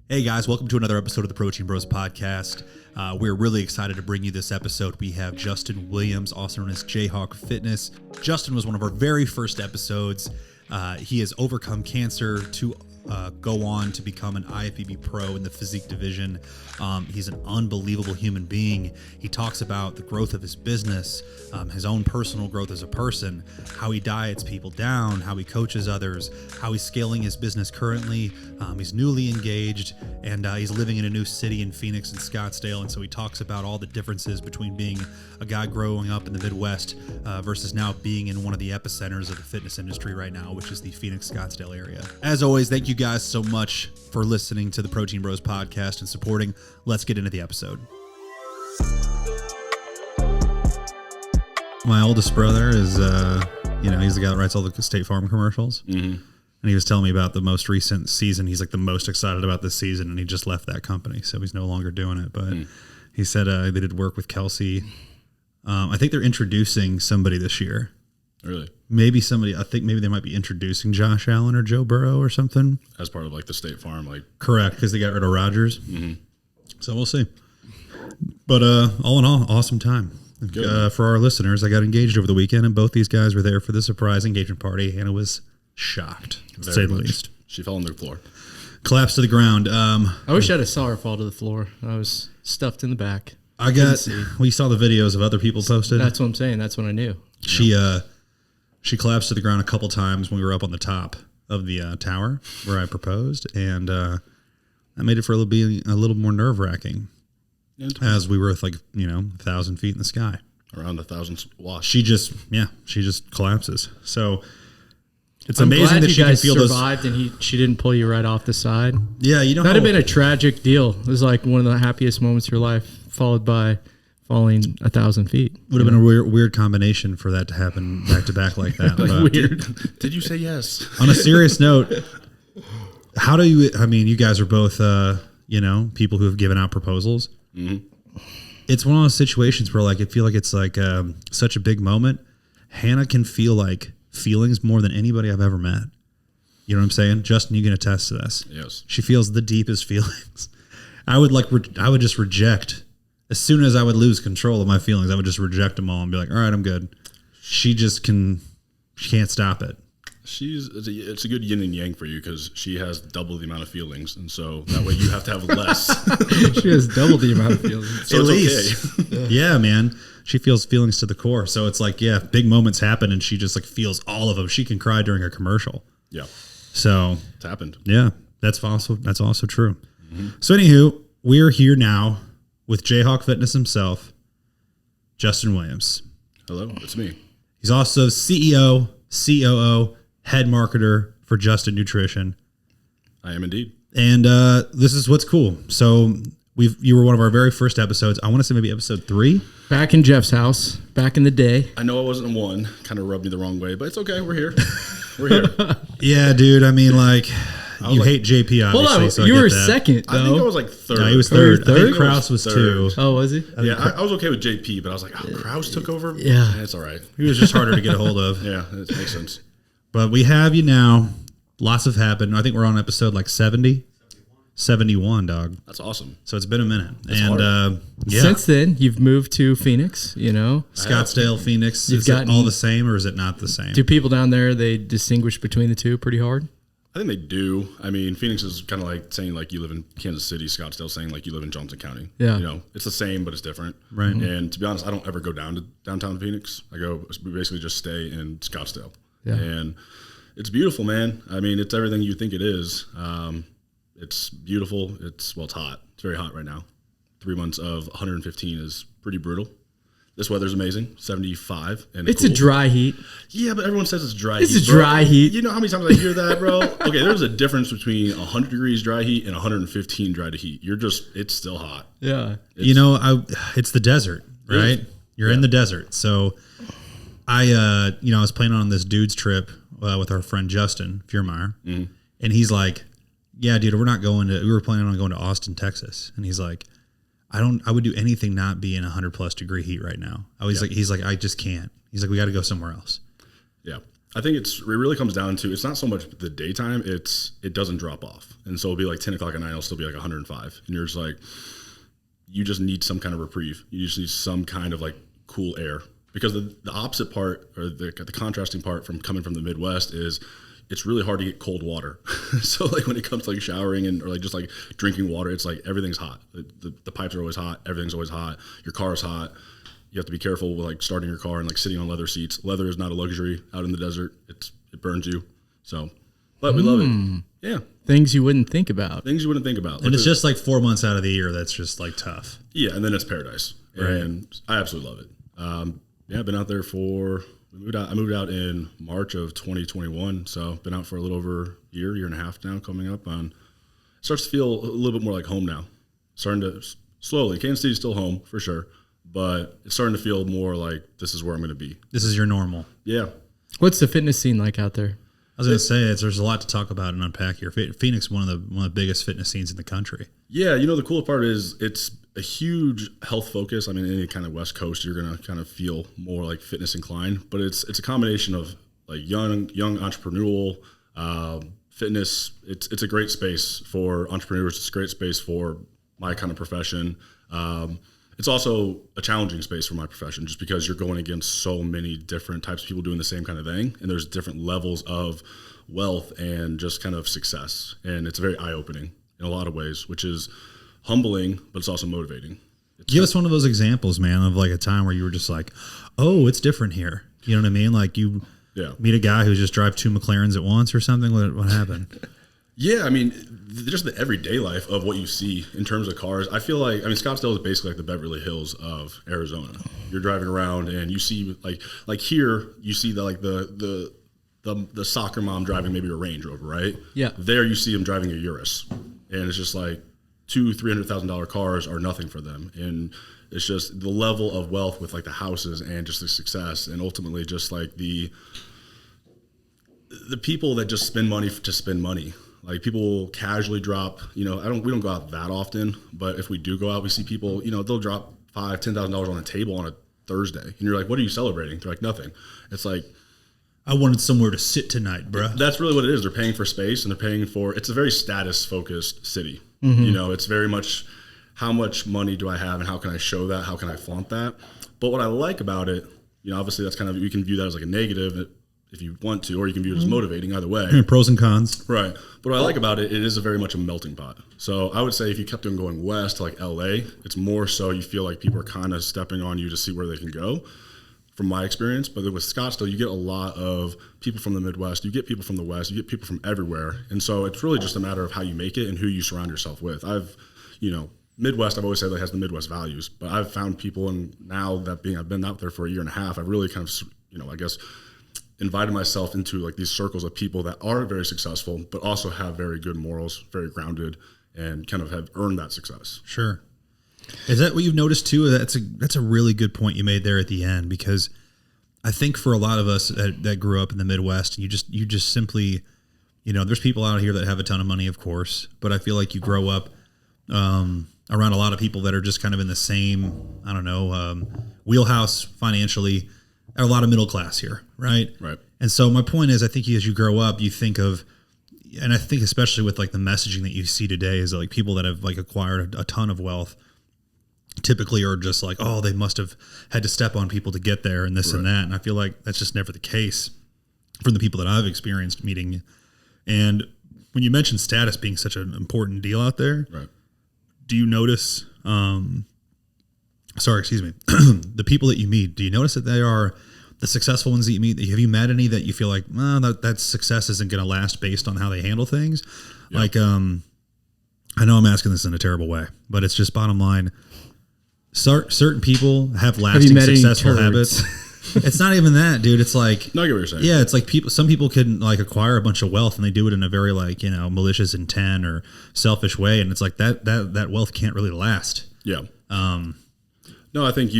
Hey guys, welcome to another episode of the Protein Bros podcast. We're really excited to bring you this episode. We have Justin Williams, also known as Jayhawk Fitness. Justin was one of our very first episodes. He has overcome cancer to go on to become an IFBB Pro in the physique division. He's an unbelievable human being. He talks about the growth of his business, his own personal growth as a person, how he diets people down, how he coaches others, how he's scaling his business currently. He's newly engaged, and he's living in a new city in Phoenix and Scottsdale. And so he talks about all the differences between being a guy growing up in the Midwest versus now being in one of the epicenters of the fitness industry right now, which is the Phoenix Scottsdale area. As always, thank you guys so much for listening to the Protein Bros podcast and supporting. Let's get into the episode. My oldest brother is, he's the guy that writes all the State Farm commercials. Mm-hmm. And he was telling me about the most recent season. He's like the most excited about this season, and he just left that company, so he's no longer doing it. But he said they did work with Kelsey. I think they're introducing somebody this year. Really? Maybe somebody. I think maybe they might be introducing Josh Allen or Joe Burrow or something. As part of like the State Farm, like correct, because they got rid of Rodgers. Mm-hmm. So we'll see. But all in all, awesome time. For our listeners, I got engaged over the weekend, and both these guys were there for the surprise engagement party, and it was shocked, to say the least. She fell on the floor. Collapsed to the ground. I wish I'd have saw her fall to the floor. I was stuffed in the back. We saw the videos of other people posted. That's what I'm saying. That's when I knew. She collapsed to the ground a couple times when we were up on the top of the tower where I proposed, and that made it for a little more nerve-wracking as we were with 1,000 feet in the sky. Around 1,000 watts. She just collapses. So it's amazing that she can feel those. Survived and she didn't pull you right off the side. Yeah, that'd have been a tragic deal. It was like one of the happiest moments of your life, followed by falling 1,000 feet. Would have been a weird combination for that to happen back to back like that. Weird. Did you say yes? On a serious note, how do you? I mean, you guys are both people who have given out proposals. Mm-hmm. It's one of those situations where I feel like it's such a big moment. Hannah can feel feelings more than anybody I've ever met. You know what I'm saying? Justin, you can attest to this. Yes. She feels the deepest feelings. I would just reject. As soon as I would lose control of my feelings, I would just reject them all and be like, all right, I'm good. She can't stop it. It's a good yin and yang for you because she has double the amount of feelings. And so that way you have to have less. She has double the amount of feelings. So at it's least. Okay. Yeah, man. She feels feelings to the core. So it's big moments happen and she just feels all of them. She can cry during a commercial. Yeah. So it's happened. Yeah. That's also true. Mm-hmm. So anywho, we're here now with Jayhawk Fitness himself, Justin Williams. Hello, it's me. He's also CEO, COO, head marketer for JustinNutrition. I am indeed. And this is what's cool. So you were one of our very first episodes. I want to say maybe episode 3. Back in Jeff's house, back in the day. I know I wasn't in one. Kind of rubbed me the wrong way, but it's okay. We're here. We're here. Yeah, dude. I mean, you hate JP, obviously. Hold on, so you were second, though. I think I was third. No, he was third. I think Kraus was 2. Oh, was he? I was okay with JP, but I was like, Kraus took over? Yeah. It's all right. He was just harder to get a hold of. Yeah, it makes sense. But we have you now. Lots have happened. I think we're on episode 70. 71, dog. That's awesome. So it's been a minute. Since then, you've moved to Phoenix, Scottsdale, Phoenix. Is it all the same or is it not the same? Do people down there, they distinguish between the two pretty hard? I think they do. I mean, Phoenix is kind of like saying you live in Kansas City, Scottsdale saying you live in Johnson County. Yeah. It's the same, but it's different. Right. And to be honest, I don't ever go down to downtown Phoenix. We basically just stay in Scottsdale. Yeah. And it's beautiful, man. I mean, it's everything you think it is. It's beautiful. It's hot. It's very hot right now. 3 months of 115 is pretty brutal. This weather's amazing. 75 and it's cool. A dry heat. Yeah, but everyone says it's dry heat. It's a dry heat. You know how many times I hear that, bro? Okay, there's a difference between 100 degrees dry heat and 115 dry to heat. It's still hot. Yeah. It's the desert, right? You're in the desert. So I was planning on this dude's trip with our friend Justin Fiermeyer, and he's like, yeah, dude, we were planning on going to Austin, Texas. And he's like, I would do anything not be in 100+ degree heat right now. He's like, I just can't. He's like, we got to go somewhere else. Yeah. I think it really comes down to, it's not so much the daytime, it doesn't drop off. And so it'll be like 10 o'clock at night, it'll still be like 105. And you're just like, you just need some kind of reprieve. You just need some kind of like cool air. Because the opposite part, or the contrasting part from coming from the Midwest is, it's really hard to get cold water. So like when it comes to like showering or like just like drinking water, it's like everything's hot. The pipes are always hot. Everything's always hot. Your car is hot. You have to be careful with like starting your car and like sitting on leather seats. Leather is not a luxury out in the desert. It burns you. So, but we love it. Yeah. Things you wouldn't think about. Things you wouldn't think about. And like it's just like 4 months out of the year that's just like tough. Yeah, and then it's paradise. Right. And I absolutely love it. Yeah, I've been out there I moved out in March of 2021. So been out for a little over a year and a half now, coming up on. Starts to feel a little bit more like home now. Starting to slowly. Kansas City's still home for sure. But it's starting to feel more like this is where I'm going to be. This is your normal. Yeah. What's the fitness scene like out there? I was going to say there's a lot to talk about and unpack here. Phoenix is one of the biggest fitness scenes in the country. Yeah, the cool part is it's a huge health focus. I mean, any kind of West Coast, you're going to kind of feel more like fitness inclined. But it's a combination of like young entrepreneurial fitness. It's a great space for entrepreneurs. It's a great space for my kind of profession. It's also a challenging space for my profession just because you're going against so many different types of people doing the same kind of thing. And there's different levels of wealth and just kind of success. And it's very eye-opening in a lot of ways, which is humbling, but it's also motivating. Give us one of those examples, man, of like a time where you were just like, oh, it's different here. You know what I mean? Like you meet a guy who just drives 2 McLarens at once or something. What happened? Yeah, I mean, just the everyday life of what you see in terms of cars. I feel like, Scottsdale is basically like the Beverly Hills of Arizona. You're driving around and you see like here, you see the soccer mom driving maybe a Range Rover, right? Yeah. There you see them driving a Urus, and it's just like $200,000-$300,000 cars are nothing for them, and it's just the level of wealth with like the houses and just the success, and ultimately just like the people that just spend money to spend money. Like people will casually drop, we don't go out that often, but if we do go out, we see people, they'll drop $5,000-$10,000 on a table on a Thursday. And you're like, what are you celebrating? They're like, nothing. It's like, I wanted somewhere to sit tonight, bro. That's really what it is. They're paying for space and they're paying for, it's a very status focused city. Mm-hmm. It's very much how much money do I have and how can I show that? How can I flaunt that? But what I like about it, obviously that's kind of, you can view that as like a negative if you want to, or you can view it as motivating, either way. Pros and cons. Right. But what I like about it, it is very much a melting pot. So I would say if you kept on going west to like LA, it's more so you feel like people are kind of stepping on you to see where they can go, from my experience. But with Scottsdale, you get a lot of people from the Midwest, you get people from the West, you get people from everywhere. And so it's really just a matter of how you make it and who you surround yourself with. Midwest, I've always said that has the Midwest values, but I've found people, and now that I've been out there for a year and a half, I've really kind of, I guess, invited myself into like these circles of people that are very successful, but also have very good morals, very grounded, and kind of have earned that success. Sure. Is that what you've noticed too? That's a really good point you made there at the end, because I think for a lot of us that grew up in the Midwest, you just simply, there's people out here that have a ton of money, of course, but I feel like you grow up around a lot of people that are just kind of in the same, wheelhouse financially. A lot of middle class here, right? Right. And so my point is, I think as you grow up, you think of, and I think especially with like the messaging that you see today is that like people that have like acquired a ton of wealth typically are just like, oh, they must have had to step on people to get there and this and that. And I feel like that's just never the case from the people that I've experienced meeting. And when you mentioned status being such an important deal out there, right, do you notice, the people that you meet, do you notice that they are the successful ones that you meet? Have you met any that you feel like, that success isn't going to last based on how they handle things? Yeah. Like, I know I'm asking this in a terrible way, but it's just bottom line. Certain people have lasting successful habits. It's not even that, dude. It's like, no, I get what you're saying. Yeah, it's like some people can like acquire a bunch of wealth and they do it in a very like, malicious intent or selfish way. And it's like that wealth can't really last. Yeah. No, I think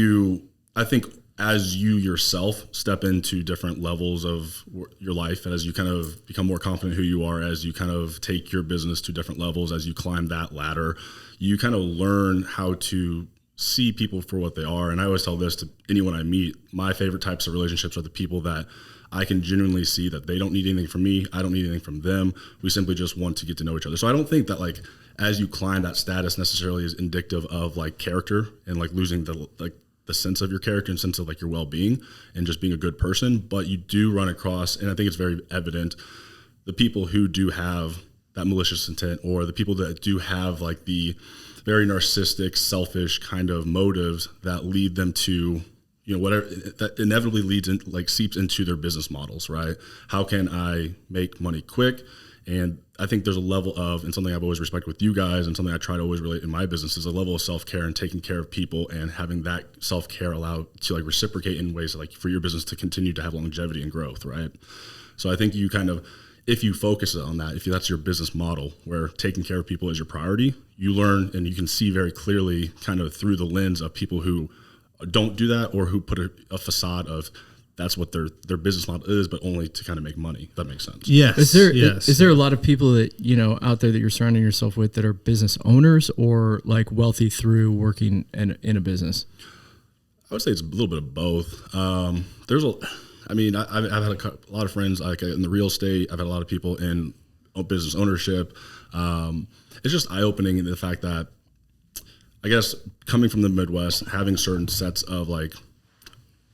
as you yourself step into different levels of your life, and as you kind of become more confident who you are, as you kind of take your business to different levels, as you climb that ladder, you kind of learn how to see people for what they are. And I always tell this to anyone I meet, my favorite types of relationships are the people that I can genuinely see that they don't need anything from me. I don't need anything from them. We simply just want to get to know each other. So I don't think that like as you climb that status necessarily is indicative of like character and like losing the sense of your character and sense of like your well-being and just being a good person. But you do run across, and I think it's very evident, the people who do have that malicious intent, or the people that do have like the very narcissistic, selfish kind of motives that lead them to, you know, whatever that inevitably leads in, like seeps into their business models, right? How can I make money quick? And I think there's a level of, and something I've always respected with you guys, and something I try to always relate in my business, is a level of self-care and taking care of people, and having that self-care allow to like reciprocate in ways like for your business to continue to have longevity and growth, right? So I think you kind of, if you focus on that, if that's your business model where taking care of people is your priority, you learn and you can see very clearly kind of through the lens of people who don't do that, or who put a facade of that's what their business model is, but only to kind of make money. If that makes sense. Yes. Is there a lot of people that, you know, out there that you're surrounding yourself with that are business owners or like wealthy through working in a business? I would say it's a little bit of both. I've had a lot of friends like in the real estate. I've had a lot of people in business ownership. It's just eye-opening in the fact that, I guess, coming from the Midwest, having certain sets of like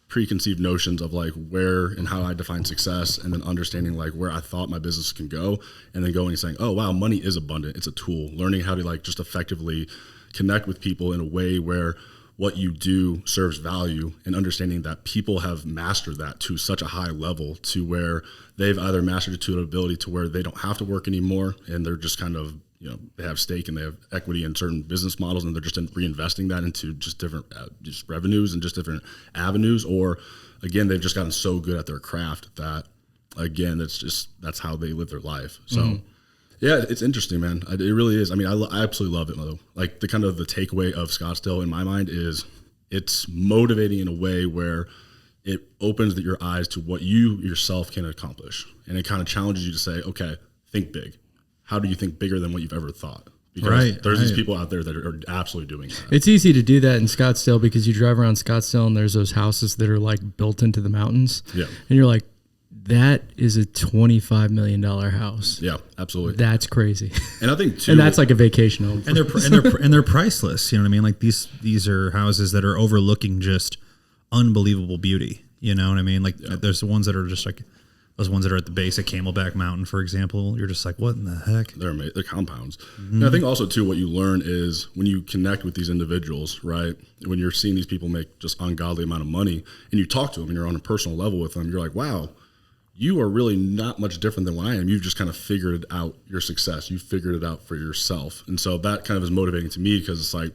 preconceived notions of like where and how I define success, and then understanding like where I thought my business can go, and then going and saying, oh wow, money is abundant. It's a tool. Learning how to like just effectively connect with people in a way where what you do serves value, and understanding that people have mastered that to such a high level to where they've either mastered it to an ability to where they don't have to work anymore, and they're just kind of, you know, they have stake and they have equity in certain business models, and they're just reinvesting that into just different just revenues and just different avenues. Or again, they've just gotten so good at their craft that again, that's how they live their life. So yeah, it's interesting, man. It really is. I mean, I absolutely love it though. Like the kind of the takeaway of Scottsdale in my mind is it's motivating in a way where it opens your eyes to what you yourself can accomplish. And it kind of challenges you to say, okay, think big. How do you think bigger than what you've ever thought? Because there's these people out there that are absolutely doing that. It's easy to do that in Scottsdale because you drive around Scottsdale and there's those houses that are like built into the mountains. Yeah. And you're like, that is a $25 million house. Yeah, absolutely. That's crazy. And I think too, and that's like a vacation home. And they're priceless. You know what I mean? Like these are houses that are overlooking just unbelievable beauty. You know what I mean? Like there's the ones that are just like those ones that are at the base of Camelback Mountain, for example. You're just like, what in the heck? They're compounds. Mm-hmm. And I think also too, what you learn is when you connect with these individuals, right? When you're seeing these people make just ungodly amount of money, and you talk to them and you're on a personal level with them, you're like, wow, you are really not much different than what I am. You've just kind of figured out your success. You figured it out for yourself. And so that kind of is motivating to me, because it's like,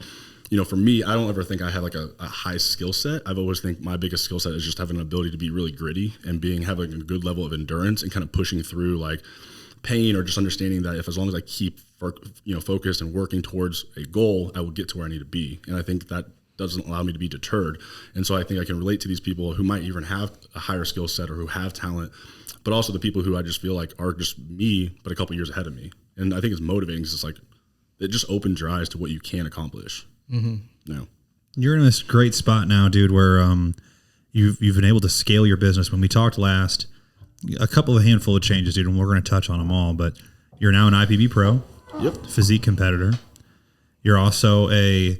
you know, for me, I don't ever think I have like a high skill set. I've always think my biggest skill set is just having an ability to be really gritty and having a good level of endurance and kind of pushing through like pain, or just understanding that if as long as I keep focused and working towards a goal, I will get to where I need to be. And I think that doesn't allow me to be deterred. And so I think I can relate to these people who might even have a higher skill set or who have talent, but also the people who I just feel like are just me, but a couple years ahead of me. And I think it's motivating. It's just like, it just opens your eyes to what you can accomplish. Mm-hmm. No. You're in this great spot now, dude, where you've been able to scale your business. When we talked last, a handful of changes, dude, and we're going to touch on them all, but you're now an IFBB Pro, physique competitor. You're also a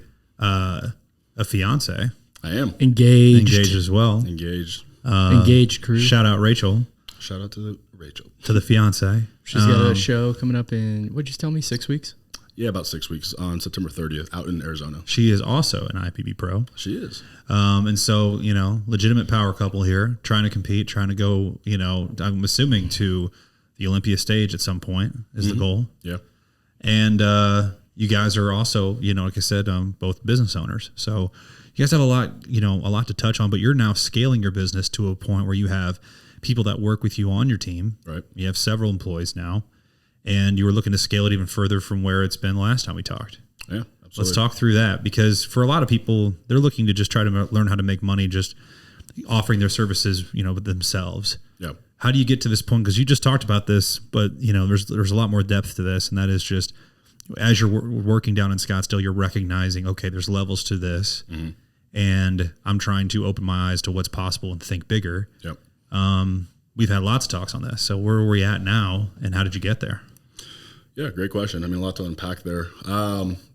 fiance. I am. Engaged as well. Engaged crew. Shout out Rachel. Shout out to Rachel. To the fiance. She's got a show coming up in, what'd you tell me, 6 weeks? Yeah, about 6 weeks on September 30th out in Arizona. She is also an IFBB Pro. She is. And so, legitimate power couple here, trying to compete, trying to go, I'm assuming to the Olympia stage at some point is the goal. Yeah. And you guys are also, like I said, both business owners. So you guys have a lot to touch on, but you're now scaling your business to a point where you have people that work with you on your team. Right. You have several employees now. And you were looking to scale it even further from where it's been the last time we talked. Yeah, absolutely. Let's talk through that, because for a lot of people, they're looking to just try to learn how to make money just offering their services, themselves. Yeah. How do you get to this point? Because you just talked about this, but, there's a lot more depth to this, and that is just as you're working down in Scottsdale, you're recognizing, okay, there's levels to this, and I'm trying to open my eyes to what's possible and think bigger. Yep. we've had lots of talks on this. So where are we at now, and how did you get there? Yeah, great question. I mean, a lot to unpack there.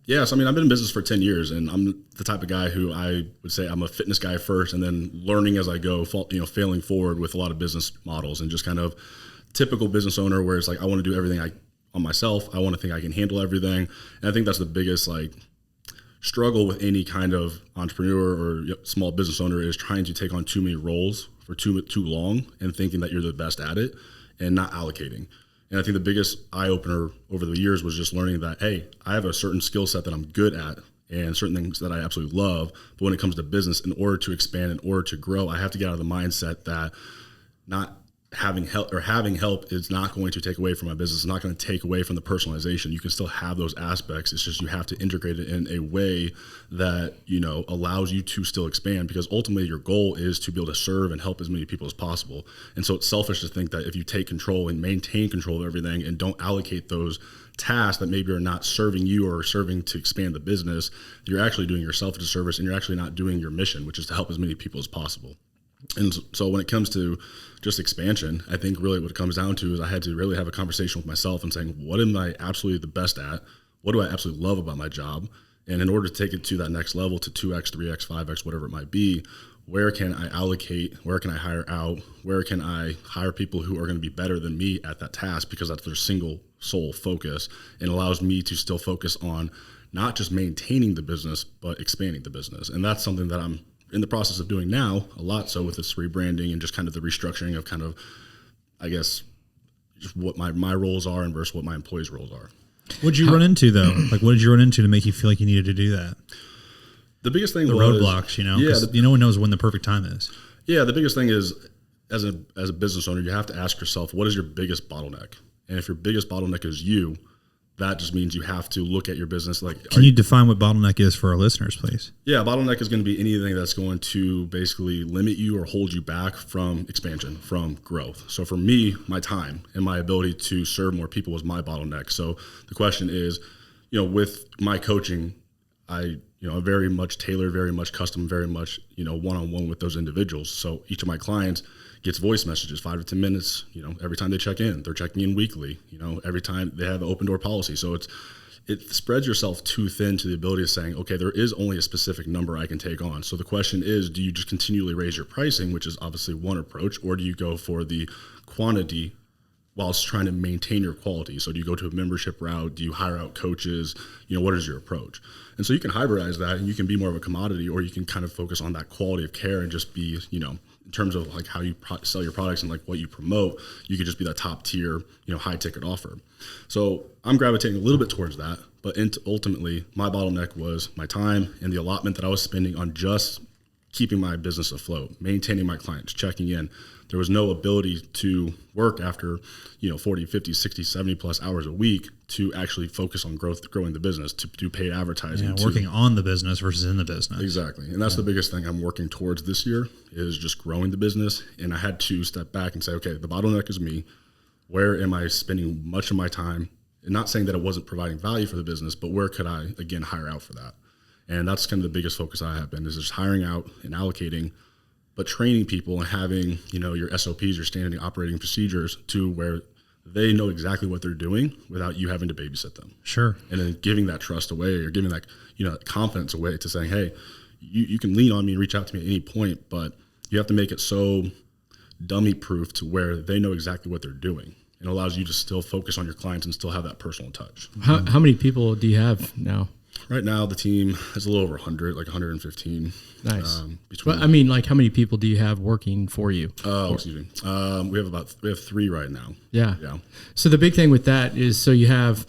Yeah, so I mean, I've been in business for 10 years, and I'm the type of guy who I would say I'm a fitness guy first, and then learning as I go, failing forward with a lot of business models, and just kind of typical business owner where it's like I want to do everything on myself. I want to think I can handle everything, and I think that's the biggest struggle with any kind of entrepreneur or small business owner is trying to take on too many roles for too long and thinking that you're the best at it and not allocating. And I think the biggest eye-opener over the years was just learning that, hey, I have a certain skill set that I'm good at and certain things that I absolutely love. But when it comes to business, in order to expand, in order to grow, I have to get out of the mindset that not having help is not going to take away from my business. It's not going to take away from the personalization. You can still have those aspects. It's just you have to integrate it in a way that, allows you to still expand, because ultimately your goal is to be able to serve and help as many people as possible. And so it's selfish to think that if you take control and maintain control of everything and don't allocate those tasks that maybe are not serving you or serving to expand the business, you're actually doing yourself a disservice, and you're actually not doing your mission, which is to help as many people as possible. And so when it comes to just expansion, I think really what it comes down to is I had to really have a conversation with myself and saying, what am I absolutely the best at? What do I absolutely love about my job? And in order to take it to that next level, to 2X, 3X, 5X, whatever it might be, where can I allocate? Where can I hire out? Where can I hire people who are going to be better than me at that task, because that's their single sole focus, and allows me to still focus on not just maintaining the business, but expanding the business. And that's something that I'm in the process of doing now, a lot so with this rebranding and just kind of the restructuring of kind of, I guess, just what my roles are and versus what my employees' roles are. What did you run into, though? What did you run into to make you feel like you needed to do that? The biggest thing was roadblocks, no one knows when the perfect time is. Yeah, the biggest thing is, as a business owner, you have to ask yourself, what is your biggest bottleneck? And if your biggest bottleneck is you, that just means you have to look at your business. Can you define what bottleneck is for our listeners, please? Yeah, bottleneck is going to be anything that's going to basically limit you or hold you back from expansion, from growth. So for me, my time and my ability to serve more people was my bottleneck. So the question is, with my coaching, I'm very much tailored, very much custom, very much, one-on-one with those individuals. So each of my clients gets voice messages, 5 to 10 minutes, every time they check in. They're checking in weekly, every time they have an open door policy. So it spreads yourself too thin to the ability of saying, okay, there is only a specific number I can take on. So the question is, do you just continually raise your pricing, which is obviously one approach, or do you go for the quantity whilst trying to maintain your quality? So do you go to a membership route? Do you hire out coaches? What is your approach? And so you can hybridize that, and you can be more of a commodity, or you can kind of focus on that quality of care and just be, in terms of how you sell your products and what you promote, you could just be that top tier, high ticket offer. So I'm gravitating a little bit towards that, but ultimately my bottleneck was my time and the allotment that I was spending on just keeping my business afloat, maintaining my clients, checking in. There was no ability to work after, 40, 50, 60, 70 plus hours a week to actually focus on growing the business, to do paid advertising. Yeah, working on the business versus in the business. Exactly. And that's the biggest thing I'm working towards this year, is just growing the business. And I had to step back and say, okay, the bottleneck is me. Where am I spending much of my time? And not saying that it wasn't providing value for the business, but where could I, again, hire out for that? And that's kind of the biggest focus I have been, is just hiring out and allocating, but training people and having, your SOPs, your standard operating procedures, to where they know exactly what they're doing without you having to babysit them. Sure. And then giving that trust away, or giving that, confidence away, to saying, hey, you can lean on me and reach out to me at any point, but you have to make it so dummy proof to where they know exactly what they're doing. It allows you to still focus on your clients and still have that personal touch. How many people do you have now? Right now, the team is a little over 100, 115. Nice. But how many people do you have working for you? Oh, excuse me. We have 3 right now. Yeah. So the big thing with that is, so you have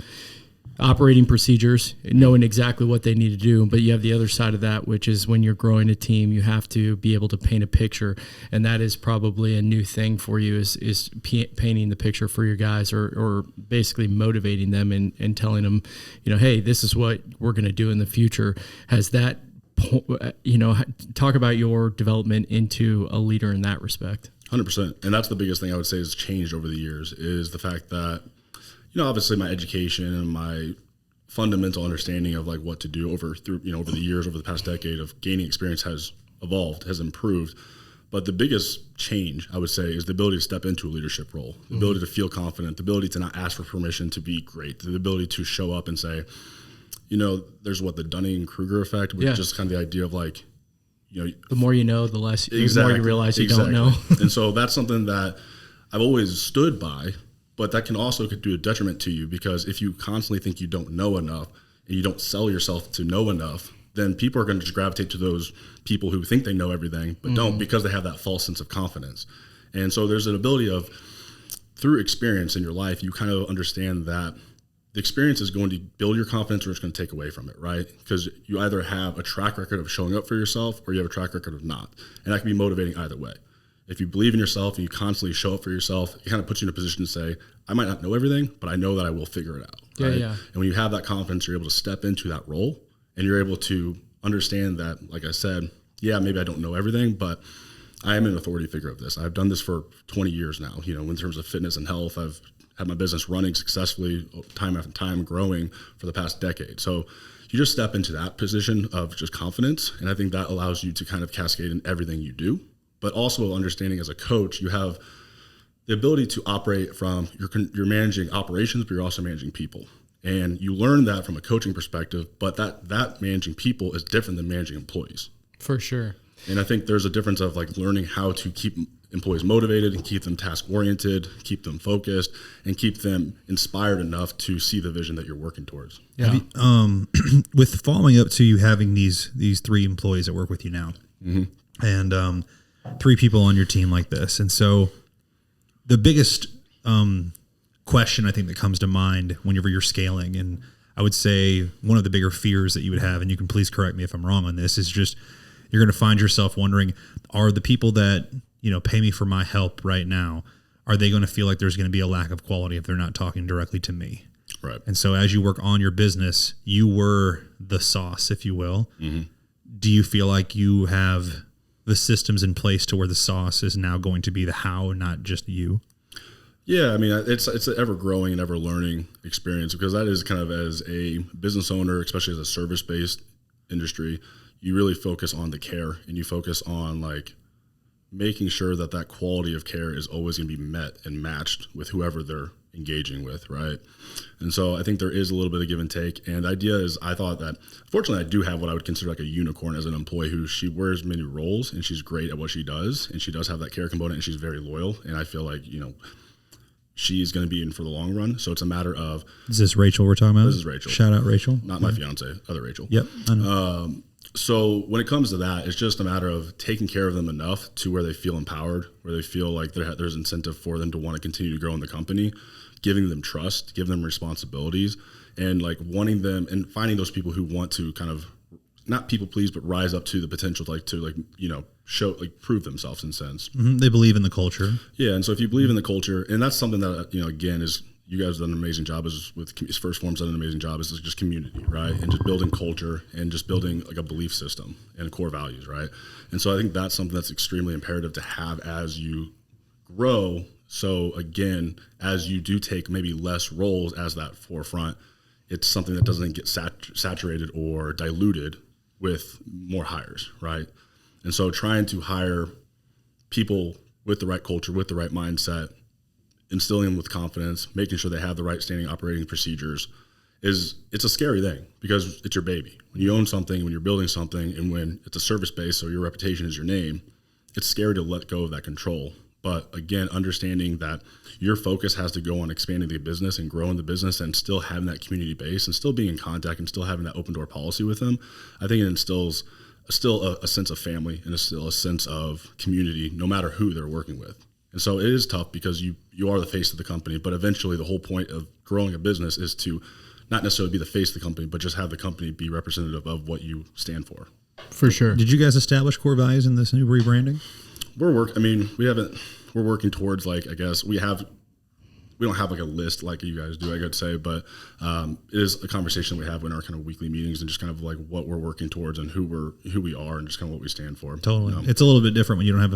operating procedures, knowing exactly what they need to do, but you have the other side of that, which is when you're growing a team, you have to be able to paint a picture, and that is probably a new thing for you, is painting the picture for your guys, or basically motivating them and telling them, hey, this is what we're going to do in the future. Has that, talk about your development into a leader in that respect. 100%. And that's the biggest thing I would say has changed over the years, is the fact that, obviously my education and my fundamental understanding of what to do over the years, over the past decade of gaining experience has evolved, has improved. But the biggest change, I would say, is the ability to step into a leadership role, the ability to feel confident, the ability to not ask for permission to be great, the ability to show up and say, there's the Dunning-Kruger effect, which is just kind of the idea of like, the more you know, the more you realize you don't know. And so that's something that I've always stood by, but that can also do a detriment to you, because if you constantly think you don't know enough and you don't sell yourself to know enough, then people are going to just gravitate to those people who think they know everything, but don't, because they have that false sense of confidence. And so there's an ability of, through experience in your life, you kind of understand that the experience is going to build your confidence or it's going to take away from it, right? Because you either have a track record of showing up for yourself or you have a track record of not. And that can be motivating either way. If you believe in yourself and you constantly show up for yourself, it kind of puts you in a position to say, I might not know everything, but I know that I will figure it out. Right? Yeah. And when you have that confidence, you're able to step into that role and you're able to understand that, like I said, maybe I don't know everything, but I am an authority figure of this. I've done this for 20 years now. In terms of fitness and health, I've had my business running successfully time after time, growing for the past decade. So you just step into that position of just confidence. And I think that allows you to kind of cascade in everything you do, but also understanding as a coach, you have the ability to operate from, you're managing operations, but you're also managing people. And you learn that from a coaching perspective, but that managing people is different than managing employees. For sure. And I think there's a difference of like learning how to keep employees motivated and keep them task oriented, keep them focused, and keep them inspired enough to see the vision that you're working towards. Yeah. With following up to you having these 3 employees that work with you now, and 3 people on your team like this, and so the biggest question I think that comes to mind whenever you're scaling, and I would say one of the bigger fears that you would have, and you can please correct me if I'm wrong on this, is just you're going to find yourself wondering, are the people that pay me for my help right now, are they going to feel like there's going to be a lack of quality if they're not talking directly to me? Right. And so as you work on your business, you were the sauce, if you will. Do you feel like you have the systems in place to where the sauce is now going to be the how, not just you? Yeah, I mean, it's an ever-growing and ever-learning experience, because that is kind of, as a business owner, especially as a service-based industry, you really focus on the care, and you focus on like making sure that quality of care is always going to be met and matched with whoever they're engaging with, right? And so I think there is a little bit of give and take. And the idea is, I thought that, fortunately, I do have what I would consider like a unicorn as an employee, who she wears many roles and she's great at what she does, and she does have that care component, and she's very loyal. And I feel like, she's going to be in for the long run. So it's a matter of... Is this Rachel we're talking about? This is Rachel. Shout out Rachel. Not my fiance, other Rachel. Yep. I know. So when it comes to that, it's just a matter of taking care of them enough to where they feel empowered, where they feel like there's incentive for them to want to continue to grow in the company, giving them trust, giving them responsibilities, and like wanting them and finding those people who want to kind of not people please, but rise up to the potential, show, prove themselves in a sense. They believe in the culture. Yeah. And so if you believe in the culture, and that's something that, again, is, you guys have done an amazing job First Form's done an amazing job, is just community, right? And just building culture and just building like a belief system and core values, right? And so I think that's something that's extremely imperative to have as you grow. So again, as you do take maybe less roles as that forefront, it's something that doesn't get saturated or diluted with more hires, right? And so trying to hire people with the right culture, with the right mindset, instilling them with confidence, making sure they have the right standing operating procedures, it's a scary thing, because it's your baby. When you own something, when you're building something, and when it's a service base, so your reputation is your name, it's scary to let go of that control. But again, understanding that your focus has to go on expanding the business and growing the business, and still having that community base and still being in contact and still having that open door policy with them, I think it instills still a sense of family and still a sense of community, no matter who they're working with. And so it is tough, because you are the face of the company, but eventually the whole point of growing a business is to not necessarily be the face of the company, but just have the company be representative of what you stand for. For sure. Did you guys establish core values in this new rebranding? We're working towards, I guess we don't have like a list like you guys do, I could say, but it is a conversation we have in our kind of weekly meetings, and just kind of like what we're working towards and who we are and just kind of what we stand for. Totally. It's a little bit different when you don't have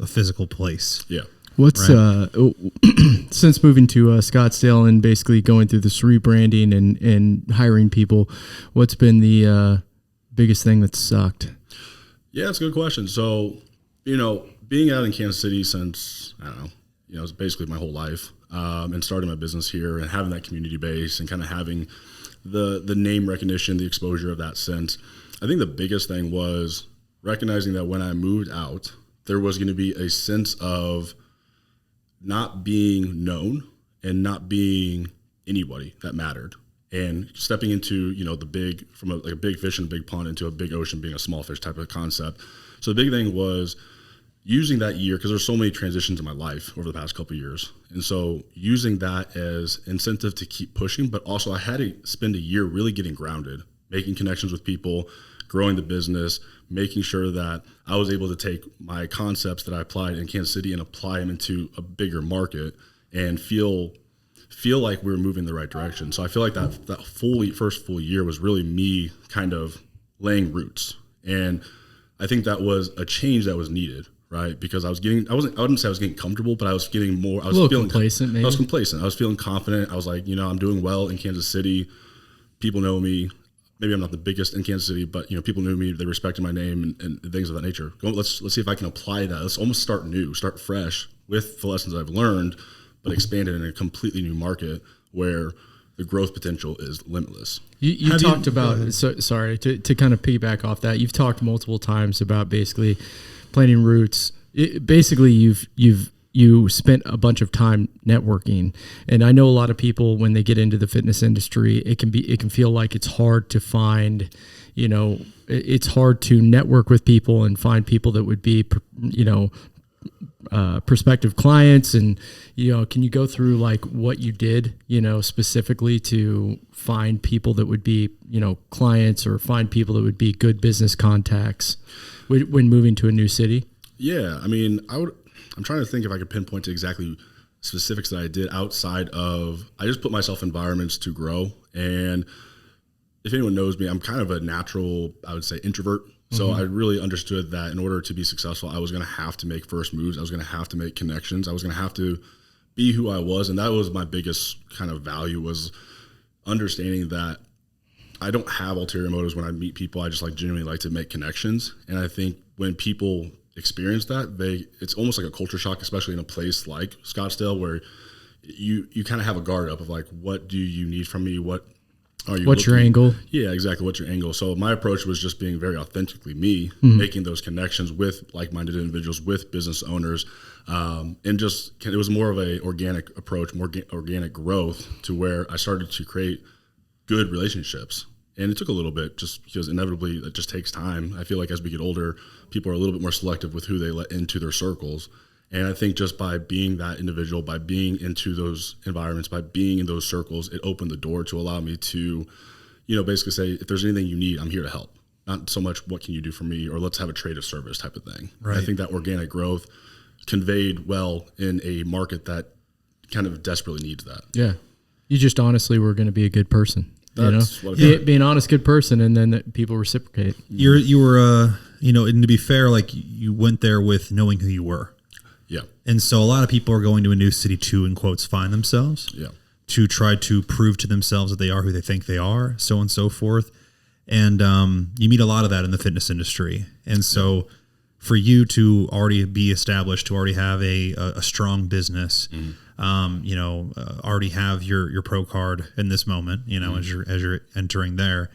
a physical place. Yeah. What's since moving to Scottsdale and basically going through this rebranding and hiring people, what's been the biggest thing that sucked? Yeah, it's a good question. So, being out in Kansas City since, I don't know, it's basically my whole life, and starting my business here and having that community base and kind of having the name recognition, the exposure of that sense. I think the biggest thing was recognizing that when I moved out, there was going to be a sense of not being known and not being anybody that mattered, and stepping into, from a big fish in a big pond into a big ocean being a small fish type of concept. So the big thing was using that year, because there's so many transitions in my life over the past couple of years. And so using that as incentive to keep pushing, but also I had to spend a year really getting grounded, making connections with people, growing the business, making sure that I was able to take my concepts that I applied in Kansas City and apply them into a bigger market and feel like we were moving in the right direction. So I feel like that first full year was really me kind of laying roots. And I think that was a change that was needed. Right, because I wouldn't say I was getting comfortable, but I was getting more. I was feeling complacent. Maybe. I was complacent. I was feeling confident. I was like, I'm doing well in Kansas City. People know me. Maybe I'm not the biggest in Kansas City, but people knew me. They respected my name and things of that nature. Let's see if I can apply that. Let's almost start new, start fresh with the lessons I've learned, but expand it in a completely new market where the growth potential is limitless. You talked about. Sorry to kind of piggyback off that. You've talked multiple times about basically planting roots. Basically, you spent a bunch of time networking, and I know a lot of people when they get into the fitness industry, it can feel like it's hard to find, it's hard to network with people and find people that would be, prospective clients. And can you go through like what you did, specifically to find people that would be, clients, or find people that would be good business contacts when moving to a new city? Yeah, I mean, I'm trying to think if I could pinpoint to exactly specifics that I did outside of, I just put myself in environments to grow. And if anyone knows me, I'm kind of a natural, I would say, introvert. So I really understood that in order to be successful, I was going to have to make first moves. I was going to have to make connections. I was going to have to be who I was. And that was my biggest kind of value, was understanding that I don't have ulterior motives when I meet people. I just genuinely like to make connections. And I think when people experience that, it's almost like a culture shock, especially in a place like Scottsdale, where you kind of have a guard up of like, what do you need from me? What's your angle? Yeah, exactly. What's your angle? So my approach was just being very authentically me, making those connections with like-minded individuals, with business owners, and it was more of a organic approach, more organic growth, to where I started to create good relationships. And it took a little bit, just because inevitably it just takes time. I feel like as we get older, people are a little bit more selective with who they let into their circles. And I think just by being that individual, by being into those environments, by being in those circles, it opened the door to allow me to, basically say, if there's anything you need, I'm here to help. Not so much what can you do for me, or let's have a trade of service type of thing. Right. I think that organic growth conveyed well in a market that kind of desperately needs that. Yeah. You just honestly were going to be a good person. That's be an honest, good person, and then people reciprocate. You were, and to be fair, like you went there with knowing who you were. Yeah. And so a lot of people are going to a new city to, in quotes, find themselves. Yeah. To try to prove to themselves that they are who they think they are, so on and so forth. And you meet a lot of that in the fitness industry. And so for you to already be established, to already have a strong business, already have your pro card in this moment, as you're entering there,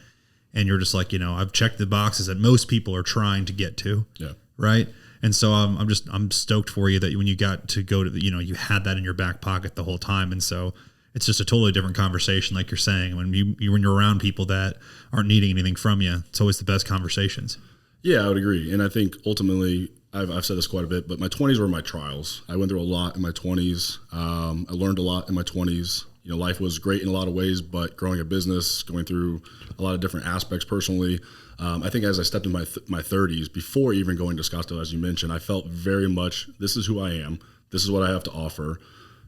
and you're just like, I've checked the boxes that most people are trying to get to. Yeah. Right. And so I'm stoked for you that when you got to go to you had that in your back pocket the whole time. And so it's just a totally different conversation. Like you're saying, when you're around people that aren't needing anything from you, it's always the best conversations. Yeah, I would agree. And I think ultimately, I've said this quite a bit, but my 20s were my trials. I went through a lot in my 20s. I learned a lot in my 20s. Life was great in a lot of ways, but growing a business, going through a lot of different aspects personally. I think as I stepped into my 30s, before even going to Scottsdale, as you mentioned, I felt very much, this is who I am. This is what I have to offer.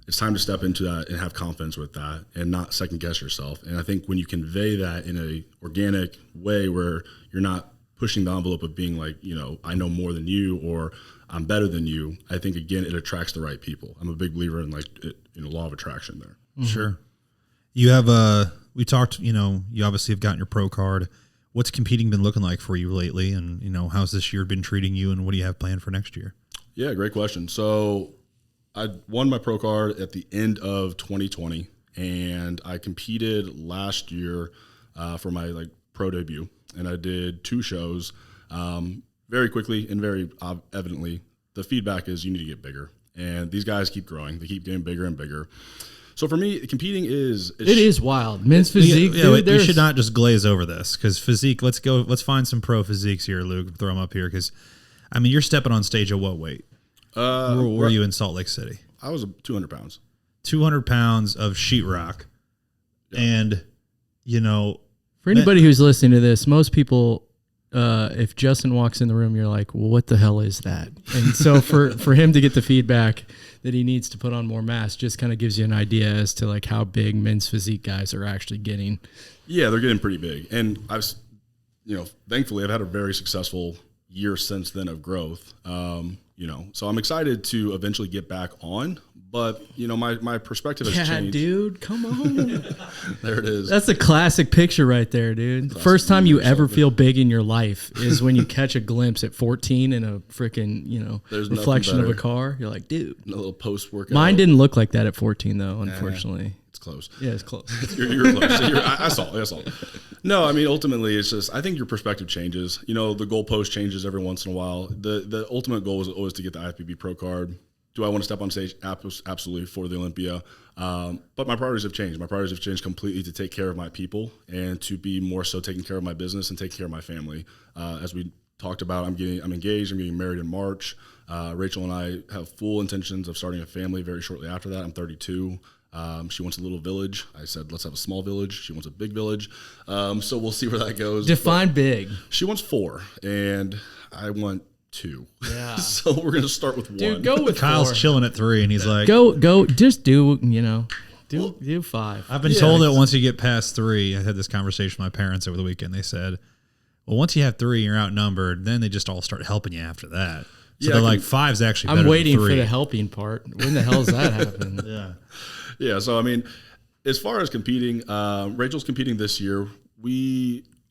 It's time to step into that and have confidence with that and not second guess yourself. And I think when you convey that in a organic way where you're not pushing the envelope of being like, I know more than you, or I'm better than you, I think, again, it attracts the right people. I'm a big believer in law of attraction there. Mm-hmm. Sure. You have we talked, you obviously have gotten your pro card. What's competing been looking like for you lately? And, how's this year been treating you, and what do you have planned for next year? Yeah, great question. So I won my pro card at the end of 2020, and I competed last year for my pro debut, and I did 2 shows. Very quickly and very evidently, the feedback is you need to get bigger, and these guys keep growing; they keep getting bigger and bigger. So for me, competing is it is wild. Men's physique. We should not just glaze over this because physique. Let's find some pro physiques here, Luke. Throw them up here because, I mean, you're stepping on stage at what weight? Where were you in Salt Lake City? I was 200 pounds. 200 pounds of sheetrock, and for anybody who's listening to this, most people. If Justin walks in the room, you're like, well, what the hell is that? And so for him to get the feedback that he needs to put on more mass just kind of gives you an idea as to like how big men's physique guys are actually getting. Yeah, they're getting pretty big. And thankfully I've had a very successful year since then of growth. So I'm excited to eventually get back on, but my perspective has changed. Yeah, dude, come on. There it is. That's a classic picture right there, dude. The first time you ever feel big in your life is when you catch a glimpse at 14 in a freaking, reflection of a car. You're like, dude. A little post-workout. Mine didn't look like that at 14 though, unfortunately. It's close. Yeah, it's close. You're close. I saw it. No, I mean, ultimately, it's just, I think your perspective changes. The goalpost changes every once in a while. The ultimate goal is always to get the IFBB Pro card. Do I want to step on stage? Absolutely, for the Olympia. But my priorities have changed. My priorities have changed completely to take care of my people and to be more so taking care of my business and take care of my family. As we talked about, I'm engaged. I'm getting married in March. Rachel and I have full intentions of starting a family very shortly after that. I'm 32. She wants a little village. I said, let's have a small village. She wants a big village. So we'll see where that goes. Define big. She wants 4, and I want 2. Yeah. So we're going to start with 1. Dude, go with Kyle's 4. chilling at 3, and he's like, go, just do, do 5. I've been told that once you get past 3, I had this conversation with my parents over the weekend. They said, well, once you have 3, you're outnumbered. Then they just all start helping you after that. So they're like, 5's actually better I'm waiting than 3. for the helping part. When the hell does that happen? Yeah. Yeah, so I mean, as far as competing, Rachel's competing this year.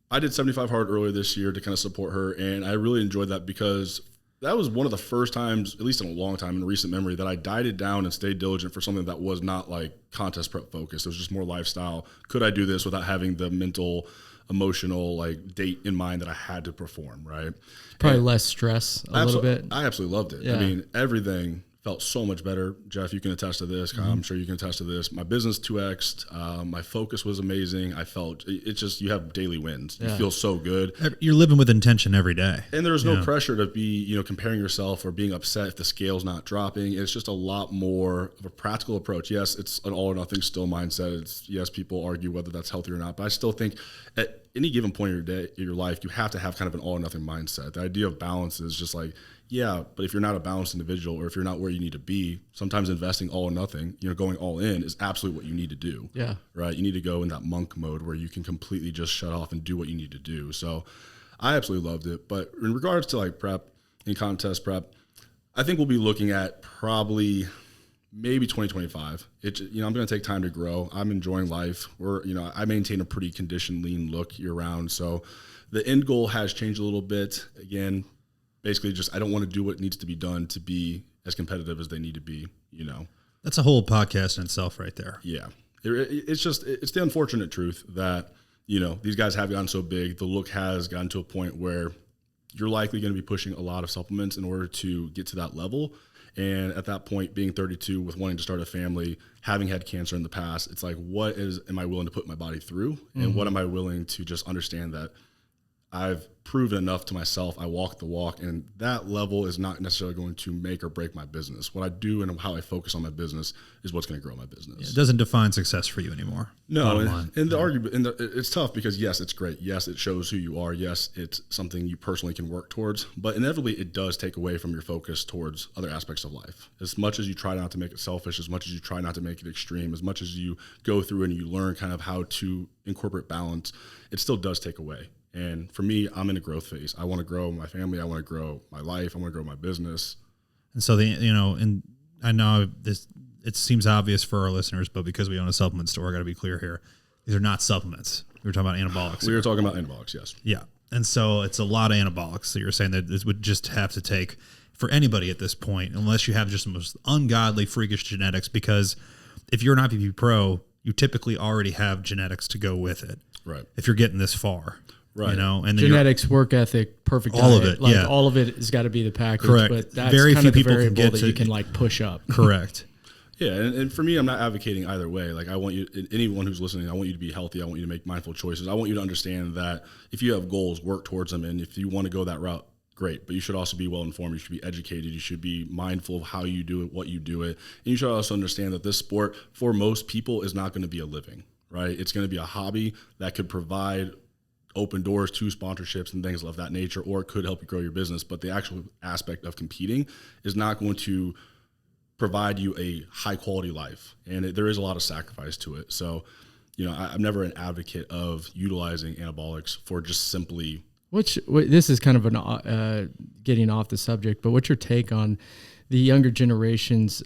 I did 75 hard earlier this year to kind of support her, and I really enjoyed that because that was one of the first times, at least in a long time in recent memory, that I dieted down and stayed diligent for something that was not like contest prep focused. It was just more lifestyle. Could I do this without having the mental, emotional date in mind that I had to perform, right? Probably less stress a little bit. I absolutely loved it. Yeah. I mean, everything felt so much better. Jeff, you can attest to this. I'm sure you can attest to this. My business 2x'd. My focus was amazing. I felt it's just, you have daily wins. You feel so good. You're living with intention every day. And there's no pressure to be, comparing yourself or being upset if the scale's not dropping. It's just a lot more of a practical approach. Yes, it's an all or nothing still mindset. Yes, people argue whether that's healthy or not, but I still think at any given point in your life, you have to have kind of an all or nothing mindset. The idea of balance is just like, yeah, but if you're not a balanced individual or if you're not where you need to be, sometimes investing all or nothing, going all in is absolutely what you need to do. Yeah. Right? You need to go in that monk mode where you can completely just shut off and do what you need to do. So I absolutely loved it. But in regards to prep and contest prep, I think we'll be looking at probably maybe 2025. I'm going to take time to grow. I'm enjoying life. I maintain a pretty conditioned, lean look year round. So the end goal has changed a little bit. Again, basically just I don't want to do what needs to be done to be as competitive as they need to be, That's a whole podcast in itself right there. Yeah. It's the unfortunate truth that, these guys have gotten so big. The look has gotten to a point where you're likely going to be pushing a lot of supplements in order to get to that level. And at that point, being 32 with wanting to start a family, having had cancer in the past, it's like, am I willing to put my body through? And what am I willing to just understand that I've proven enough to myself. I walk the walk, and that level is not necessarily going to make or break my business. What I do and how I focus on my business is what's going to grow my business. Yeah, it doesn't define success for you anymore. No, and the argument, it's tough because yes, it's great. Yes, it shows who you are. Yes, it's something you personally can work towards, but inevitably it does take away from your focus towards other aspects of life. As much as you try not to make it selfish, as much as you try not to make it extreme, as much as you go through and you learn kind of how to incorporate balance, it still does take away. And for me, I'm in a growth phase. I want to grow my family. I want to grow my life. I want to grow my business. And so and I know it seems obvious for our listeners, but because we own a supplement store, I got to be clear here. These are not supplements. We were talking about anabolics. We were talking about anabolics, yes. Yeah. And so it's a lot of anabolics. So you're saying that this would just have to take for anybody at this point, unless you have just the most ungodly, freakish genetics, because if you're an IFBB Pro, you typically already have genetics to go with it. Right. If you're getting this far. Right. You know, and genetics, work ethic, perfect all diet, of it. like yeah. all of it has got to be the package. Correct. But that's Very kind few of the people can variable get that to- you can like push up. Correct. Yeah, and for me, I'm not advocating either way. Like, I want you, anyone who's listening, I want you to be healthy. I want you to make mindful choices. I want you to understand that if you have goals, work towards them. And if you want to go that route, great. But you should also be well informed. You should be educated. You should be mindful of how you do it, what you do it. And you should also understand that this sport, for most people, is not going to be a living, right? It's going to be a hobby that could provide open doors to sponsorships and things of that nature, or it could help you grow your business. But the actual aspect of competing is not going to provide you a high quality life, and there is a lot of sacrifice to it. So, I'm never an advocate of utilizing anabolics for just simply. This is kind of an getting off the subject, but what's your take on the younger generations?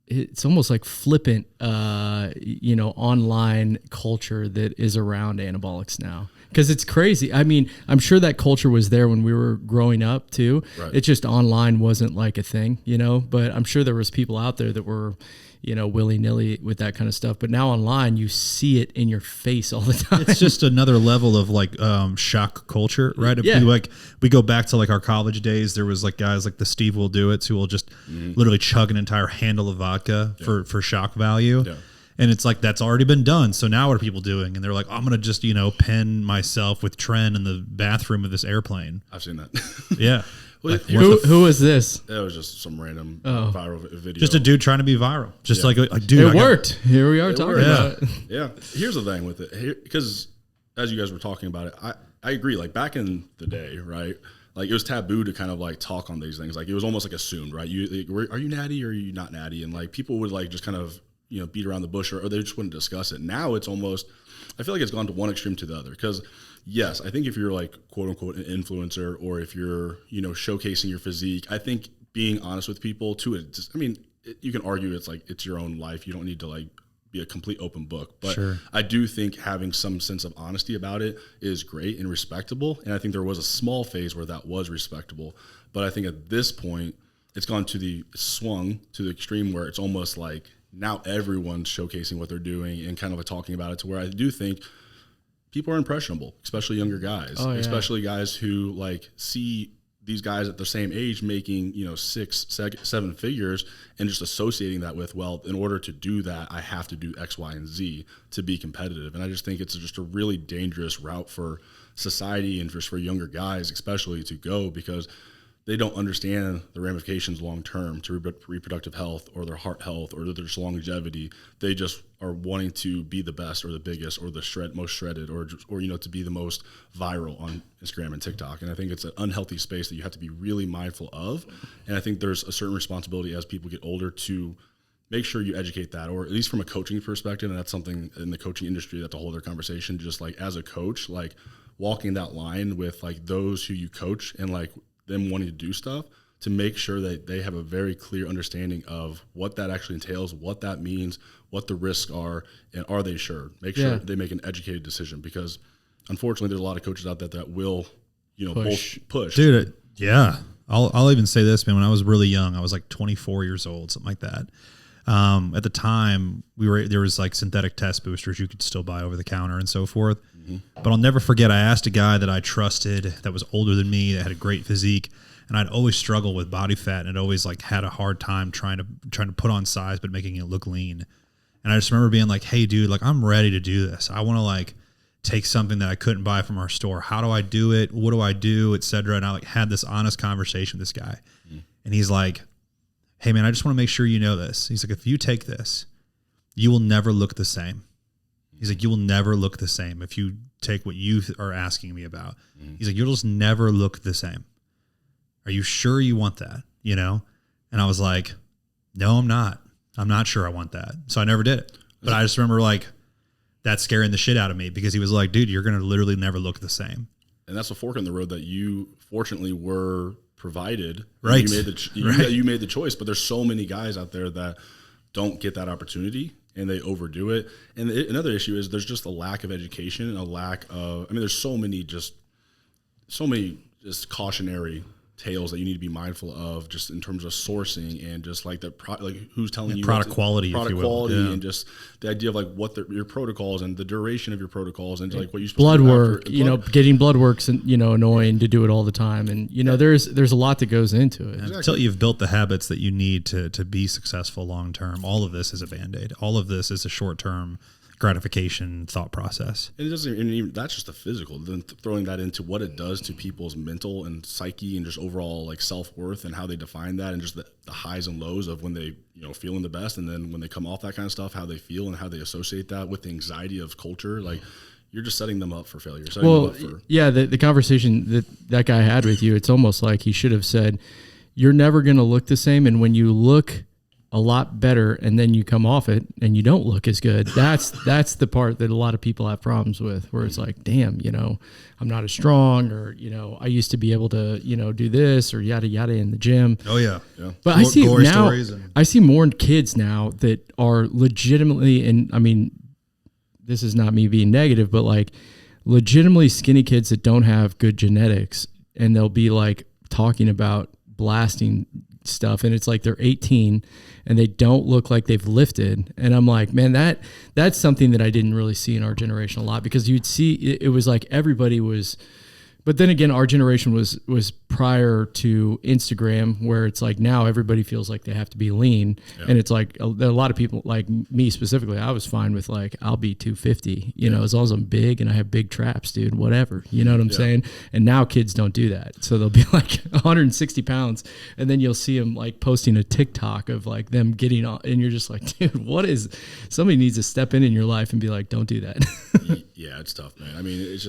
It's almost like flippant, online culture that is around anabolics now. Because it's crazy. I mean, I'm sure that culture was there when we were growing up too. Right. It's just online wasn't like a thing, but I'm sure there was people out there that were, willy-nilly with that kind of stuff. But now online, you see it in your face all the time. It's just another level of like shock culture, right? If Yeah. we go back to like our college days, there was like guys like the Steve Will Do It who will just literally chug an entire handle of vodka for shock value. Yeah. And it's like, that's already been done. So now what are people doing? And they're like, I'm going to just, pin myself with Tren in the bathroom of this airplane. I've seen that. Yeah. Well, Like, who was this? It was just some random viral video. just a dude trying to be viral. Just like dude. It worked. Here we are talking about it. Yeah. Here's the thing with it. Because as you guys were talking about it, I agree. Like, back in the day, right? Like, it was taboo to kind of like talk on these things. Like, it was almost like assumed, right? Are you natty or are you not natty? And like, people would like just kind of, beat around the bush, or they just wouldn't discuss it. Now it's almost, I feel like it's gone to one extreme to the other. Because yes, I think if you're like quote unquote an influencer, or if you're, showcasing your physique, I think being honest with people too, you can argue it's like, it's your own life. You don't need to like be a complete open book, but sure. I do think having some sense of honesty about it is great and respectable. And I think there was a small phase where that was respectable, but I think at this point it's swung to the extreme where it's almost like, now everyone's showcasing what they're doing and kind of talking about it, to where I do think people are impressionable, especially younger guys, especially guys who like see these guys at the same age making, 6, 7 figures, and just associating that with, well, in order to do that, I have to do X, Y, and Z to be competitive. And I just think it's just a really dangerous route for society and just for younger guys, especially, to go, because they don't understand the ramifications long term to reproductive health or their heart health or their longevity. They just are wanting to be the best or the biggest or the most shredded or to be the most viral on Instagram and TikTok. And I think it's an unhealthy space that you have to be really mindful of. And I think there's a certain responsibility as people get older to make sure you educate that, or at least from a coaching perspective. And that's something in the coaching industry that's a whole other conversation. Just like as a coach, like walking that line with like those who you coach and like them wanting to do stuff, to make sure that they have a very clear understanding of what that actually entails, what that means, what the risks are, and are they sure? Make sure they make an educated decision, because unfortunately there's a lot of coaches out there that will, push. Dude, yeah. I'll even say this, man. When I was really young, I was like 24 years old, something like that. At the time, there was like synthetic test boosters you could still buy over the counter and so forth. Mm-hmm. But I'll never forget, I asked a guy that I trusted that was older than me, that had a great physique, and I'd always struggled with body fat, and I'd always like had a hard time trying to put on size but making it look lean. And I just remember being like, "Hey, dude, like I'm ready to do this. I want to like take something that I couldn't buy from our store. How do I do it? What do I do, etc." And I like had this honest conversation with this guy, and he's like, "Hey, man, I just want to make sure you know this." He's like, "If you take this, you will never look the same." He's like, "You will never look the same if you take what you are asking me about." He's like, "You'll just never look the same. Are you sure you want that?" And I was like, "No, I'm not. I'm not sure I want that." So I never did it. But I just remember like that scaring the shit out of me, because he was like, "Dude, you're going to literally never look the same." And that's a fork in the road that you fortunately were provided. Right. You made the choice, but there's so many guys out there that don't get that opportunity and they overdo it. And another issue is there's just a lack of education and a lack of, there's so many just cautionary tales that you need to be mindful of, just in terms of sourcing and just like like who's telling you product quality, product if you will. quality, Yeah. and just the idea of like what your protocols and the duration of your protocols and like what you're supposed Blood to do work, after. getting blood work's, annoying to do it all the time. And, there's a lot that goes into it. Exactly. Until you've built the habits that you need to be successful long term, all of this is a Band-Aid. All of this is a short term gratification thought process. And it doesn't even, that's just the physical. Then throwing that into what it does to people's mental and psyche and just overall like self-worth and how they define that, and just the highs and lows of when they feeling the best, and then when they come off that kind of stuff, how they feel and how they associate that with the anxiety of culture. Like, you're just setting them up for failure. The conversation that guy had with you, it's almost like he should have said, you're never going to look the same, and when you look a lot better and then you come off it and you don't look as good, that's the part that a lot of people have problems with, where it's like, damn, I'm not as strong, or I used to be able to do this or yada yada in the gym. Oh yeah. But I see now, I see more kids now that are legitimately, and I mean, this is not me being negative, but like legitimately skinny kids that don't have good genetics, and they'll be like talking about blasting stuff, and it's like they're 18 and they don't look like they've lifted. And I'm like, man, that's something that I didn't really see in our generation a lot, because you'd see it was like everybody was. But then again, our generation was prior to Instagram, where it's like now everybody feels like they have to be lean. Yeah. And it's like a lot of people, like me specifically, I was fine with like, I'll be 250, as long as I'm big and I have big traps, dude, whatever. You know what I'm saying? And now kids don't do that. So they'll be like 160 pounds, and then you'll see them like posting a TikTok of like them getting on, and you're just like, dude, somebody needs to step in your life and be like, don't do that. Yeah, it's tough, man. I mean, it's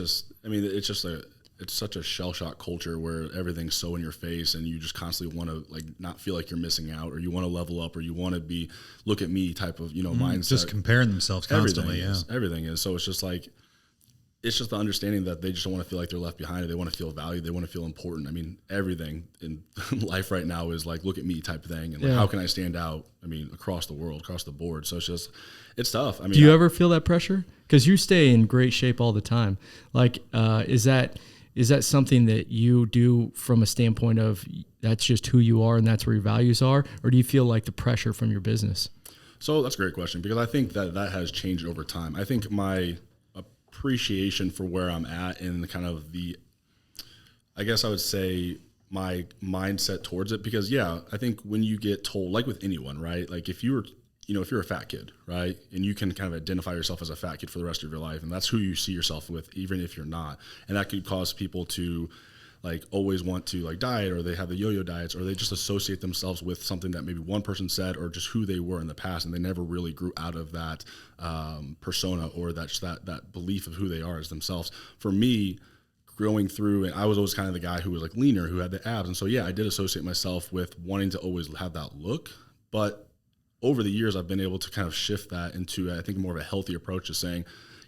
such a shell-shock culture where everything's so in your face, and you just constantly want to like not feel like you're missing out, or you want to level up, or you want to be look at me type of mindset. Just comparing themselves constantly. Everything is. So it's just like, it's just the understanding that they just don't want to feel like they're left behind. They want to feel valued. They want to feel important. I mean, everything in life right now is like, look at me type of thing, and like, how can I stand out? I mean, across the world, across the board. So it's tough. I mean, do you ever feel that pressure? Because you stay in great shape all the time. Like, is that something that you do from a standpoint of that's just who you are and that's where your values are? Or do you feel like the pressure from your business? So that's a great question, because I think that has changed over time. I think my appreciation for where I'm at and kind of I guess I would say my mindset towards it, because I think when you get told, like with anyone, right? Like if you're a fat kid, right, and you can kind of identify yourself as a fat kid for the rest of your life, and that's who you see yourself with, even if you're not, and that could cause people to like always want to like diet, or they have the yo-yo diets, or they just associate themselves with something that maybe one person said, or just who they were in the past, and they never really grew out of that persona, or that belief of who they are as themselves. For me, growing through, and I was always kind of the guy who was like leaner, who had the abs, and so I did associate myself with wanting to always have that look, but over the years, I've been able to kind of shift that into, I think, more of a healthy approach to saying,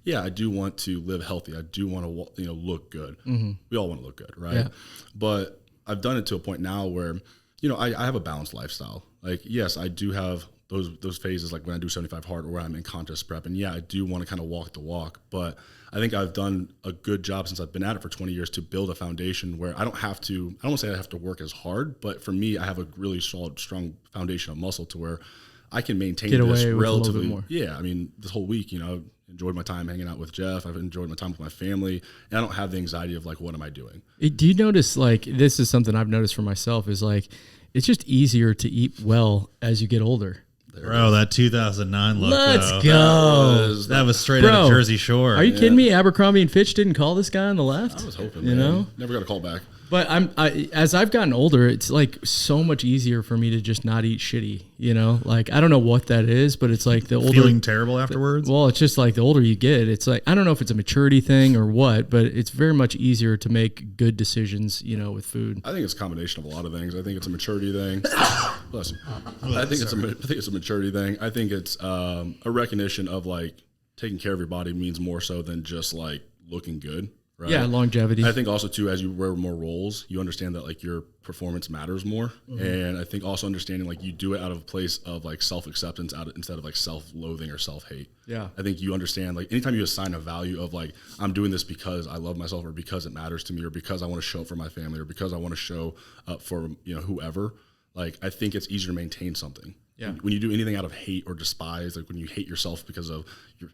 I do want to live healthy. I do want to, look good. Mm-hmm. We all want to look good, right? Yeah. But I've done it to a point now where, I have a balanced lifestyle. Like, yes, I do have those phases, like when I do 75 hard or when I'm in contest prep, and I do want to kind of walk the walk. But I think I've done a good job since I've been at it for 20 years to build a foundation where I don't say I have to work as hard, but for me, I have a really solid, strong foundation of muscle to where I can maintain this relatively more. Yeah, I mean, this whole week, I've enjoyed my time hanging out with Jeff. I've enjoyed my time with my family, and I don't have the anxiety of like, what am I doing? Do you notice, like, this is something I've noticed for myself, is like, it's just easier to eat well as you get older. Bro, that 2009 look. Let's go. That was straight out of Jersey Shore. Are you kidding me? Abercrombie & Fitch didn't call this guy on the left? I was hoping, man. Never got a call back. But as I've gotten older, it's like so much easier for me to just not eat shitty, Like, I don't know what that is, but it's like the older... Feeling terrible afterwards? Well, it's just like the older you get, it's like, I don't know if it's a maturity thing or what, but it's very much easier to make good decisions, with food. I think it's a combination of a lot of things. I think it's a maturity thing. Bless you. I think it's a maturity thing. I think it's a recognition of like taking care of your body means more so than just like looking good. right? Yeah, longevity. I think also too, as you wear more roles, you understand that like your performance matters more. And I think also understanding like you do it out of a place of like self-acceptance instead of like self-loathing or self-hate. Yeah. I think you understand like anytime you assign a value of like, I'm doing this because I love myself or because it matters to me or because I want to show up for my family or because I want to show up for, whoever, like, I think it's easier to maintain something. Yeah. When you do anything out of hate or despise, like when you hate yourself because of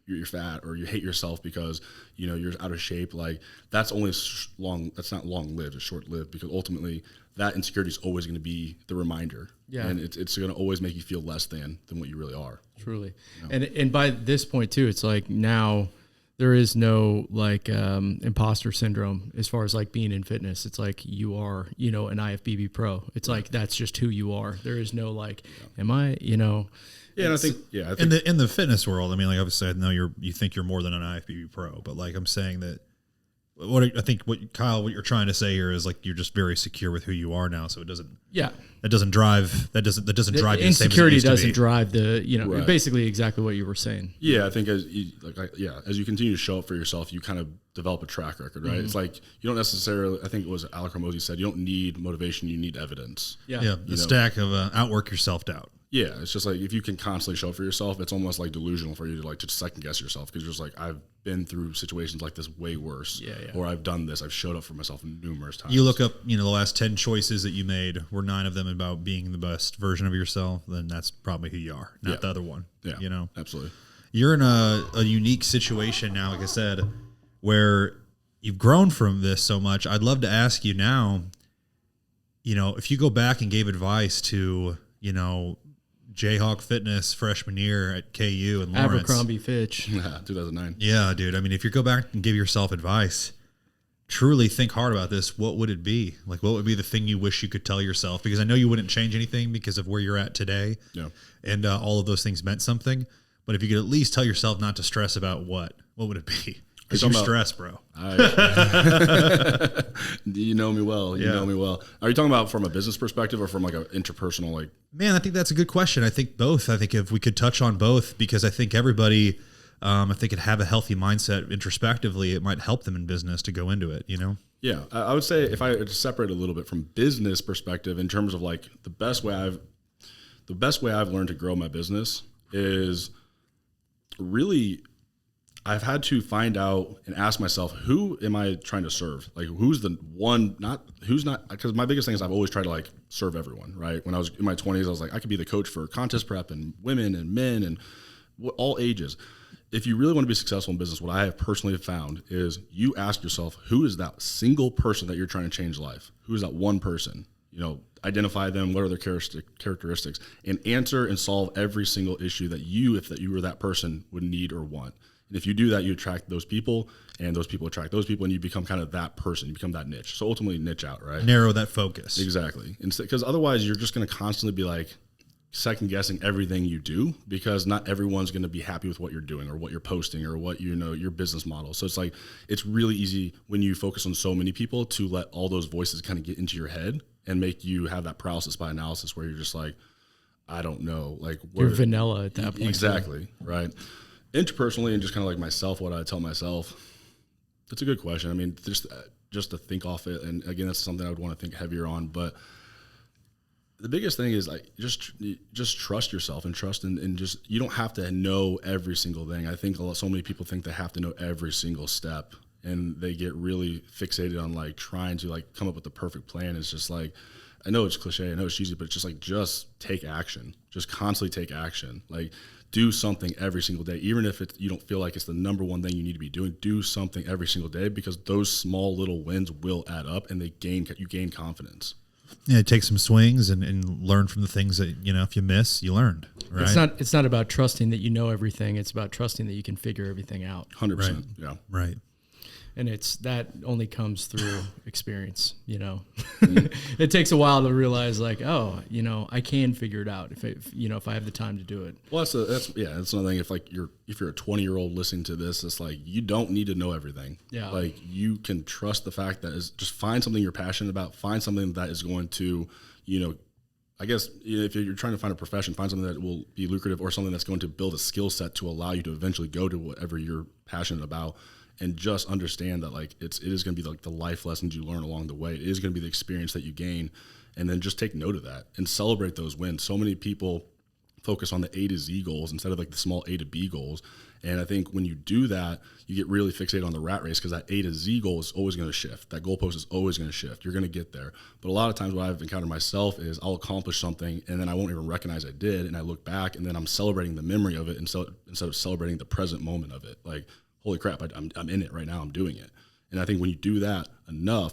you're fat or you hate yourself because, you're out of shape, like that's only that's not long lived, it's short lived, because ultimately that insecurity is always going to be the reminder. Yeah. And it's going to always make you feel less than what you really are. Truly. And by this point too, it's like now there is no like imposter syndrome as far as like being in fitness. It's like you are, an IFBB Pro. It's like that's just who you are. There is no like, am I, Yeah, and I think in the fitness world, I mean, like obviously I know you think you're more than an IFBB Pro, but like I'm saying that what you're trying to say here is like you're just very secure with who you are now, so it doesn't. Yeah. That doesn't drive you the same as it insecurity used to doesn't be. drive the Right. basically exactly what you were saying. Yeah, I think as you continue to show up for yourself, you kind of develop a track record, right? It's like you don't necessarily. I think it was Alec Hormozi said, you don't need motivation, you need evidence. Yeah, the stack of outwork your self-doubt. Yeah, it's just like if you can constantly show up for yourself, it's almost like delusional for you to second guess yourself, because you're just like, I've been through situations like this way worse. Yeah. Or I've done this. I've showed up for myself numerous times. You look up, the last 10 choices that you made, were 9 of them about being the best version of yourself, then that's probably who you are, not the other one. Yeah, absolutely. You're in a unique situation now, like I said, where you've grown from this so much. I'd love to ask you now, if you go back and gave advice to, Jayhawk Fitness freshman year at KU and Lawrence. Abercrombie Fitch. 2009. Yeah, dude. I mean, if you go back and give yourself advice, truly think hard about this. What would it be? Like, what would be the thing you wish you could tell yourself? Because I know you wouldn't change anything because of where you're at today. Yeah. And all of those things meant something. But if you could at least tell yourself not to stress about what would it be? Because you're stressed, bro. You know me well. You know me well. Are you talking about from a business perspective or from like an interpersonal, like? Man, I think that's a good question. I think both. I think if we could touch on both, because I think everybody, if they could have a healthy mindset introspectively, it might help them in business to go into it, Yeah, I would say if I had to separate a little bit from business perspective in terms of like the best way I've learned to grow my business is really, I've had to find out and ask myself, who am I trying to serve? Like, who's not, because my biggest thing is I've always tried to like serve everyone, right? When I was in my 20s, I was like, I could be the coach for contest prep and women and men and all ages. If you really want to be successful in business, what I have personally found is you ask yourself, who is that single person that you're trying to change life? Who is that one person? Identify them, what are their characteristics, and answer and solve every single issue that you, if you were that person, would need or want. And if you do that, you attract those people, and those people attract those people, and you become kind of that person. You become that niche. So ultimately, niche out, right? Narrow that focus. Exactly. Because otherwise, you're just going to constantly be like second guessing everything you do, because not everyone's going to be happy with what you're doing or what you're posting or what your business model. So it's like it's really easy when you focus on so many people to let all those voices kind of get into your head and make you have that paralysis by analysis where you're just like, I don't know, like you're vanilla at that point. Exactly, right? Interpersonally and just kind of like myself, what I tell myself, that's a good question. I mean, just to think off it, and again, that's something I would want to think heavier on. But the biggest thing is like just trust yourself and trust and just, you don't have to know every single thing. I think so many people think they have to know every single step, and they get really fixated on like trying to like come up with the perfect plan. It's just like, I know it's cliche, I know it's cheesy, but it's just like, just take action, just constantly take action. Like, do something every single day, even if you don't feel like it's the number one thing you need to be doing. Do something every single day, because those small little wins will add up, and you gain confidence. Yeah, take some swings and learn from the things that, if you miss, you learned. Right? It's not about trusting that you know everything. It's about trusting that you can figure everything out. 100%. Yeah. Right. And that only comes through experience, It takes a while to realize like, I can figure it out if I have the time to do it. Well, that's another thing. If you're a 20-year-old listening to this, it's like, you don't need to know everything. Yeah. Like, you can trust the fact that is just find something you're passionate about, find something that is going to, I guess if you're trying to find a profession, find something that will be lucrative or something that's going to build a skill set to allow you to eventually go to whatever you're passionate about. and just understand that like it is going to be like the life lessons you learn along the way. It is going to be the experience that you gain, and then just take note of that and celebrate those wins. So many people focus on the A to Z goals instead of like the small A to B goals. And I think when you do that, you get really fixated on the rat race, because that A to Z goal is always going to shift. That goalpost is always going to shift. You're going to get there. But a lot of times what I've encountered myself is I'll accomplish something and then I won't even recognize I did. And I look back and then I'm celebrating the memory of it instead of celebrating the present moment of it. Like, holy crap, I'm in it right now. I'm doing it. And I think when you do that enough,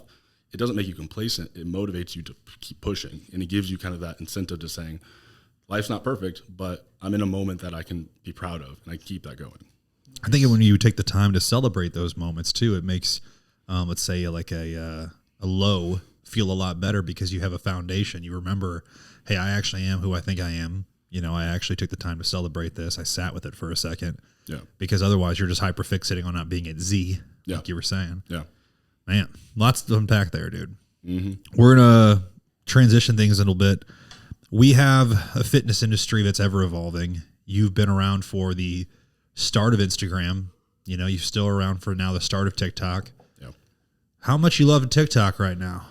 it doesn't make you complacent. It motivates you to keep pushing. And it gives you kind of that incentive to saying, life's not perfect, but I'm in a moment that I can be proud of, and I keep that going. I think when you take the time to celebrate those moments too, it makes, let's say like a low feel a lot better, because you have a foundation. You remember, hey, I actually am who I think I am. You know, I actually took the time to celebrate this. I sat with it for a second. Yeah. Because otherwise you're just hyper fixating on not being at Z, like you were saying. Yeah. Man, lots to unpack there, dude. Mm-hmm. We're going to transition things a little bit. We have a fitness industry that's ever evolving. You've been around for the start of Instagram. You know, you're still around for now the start of TikTok. Yeah. How much you love TikTok right now?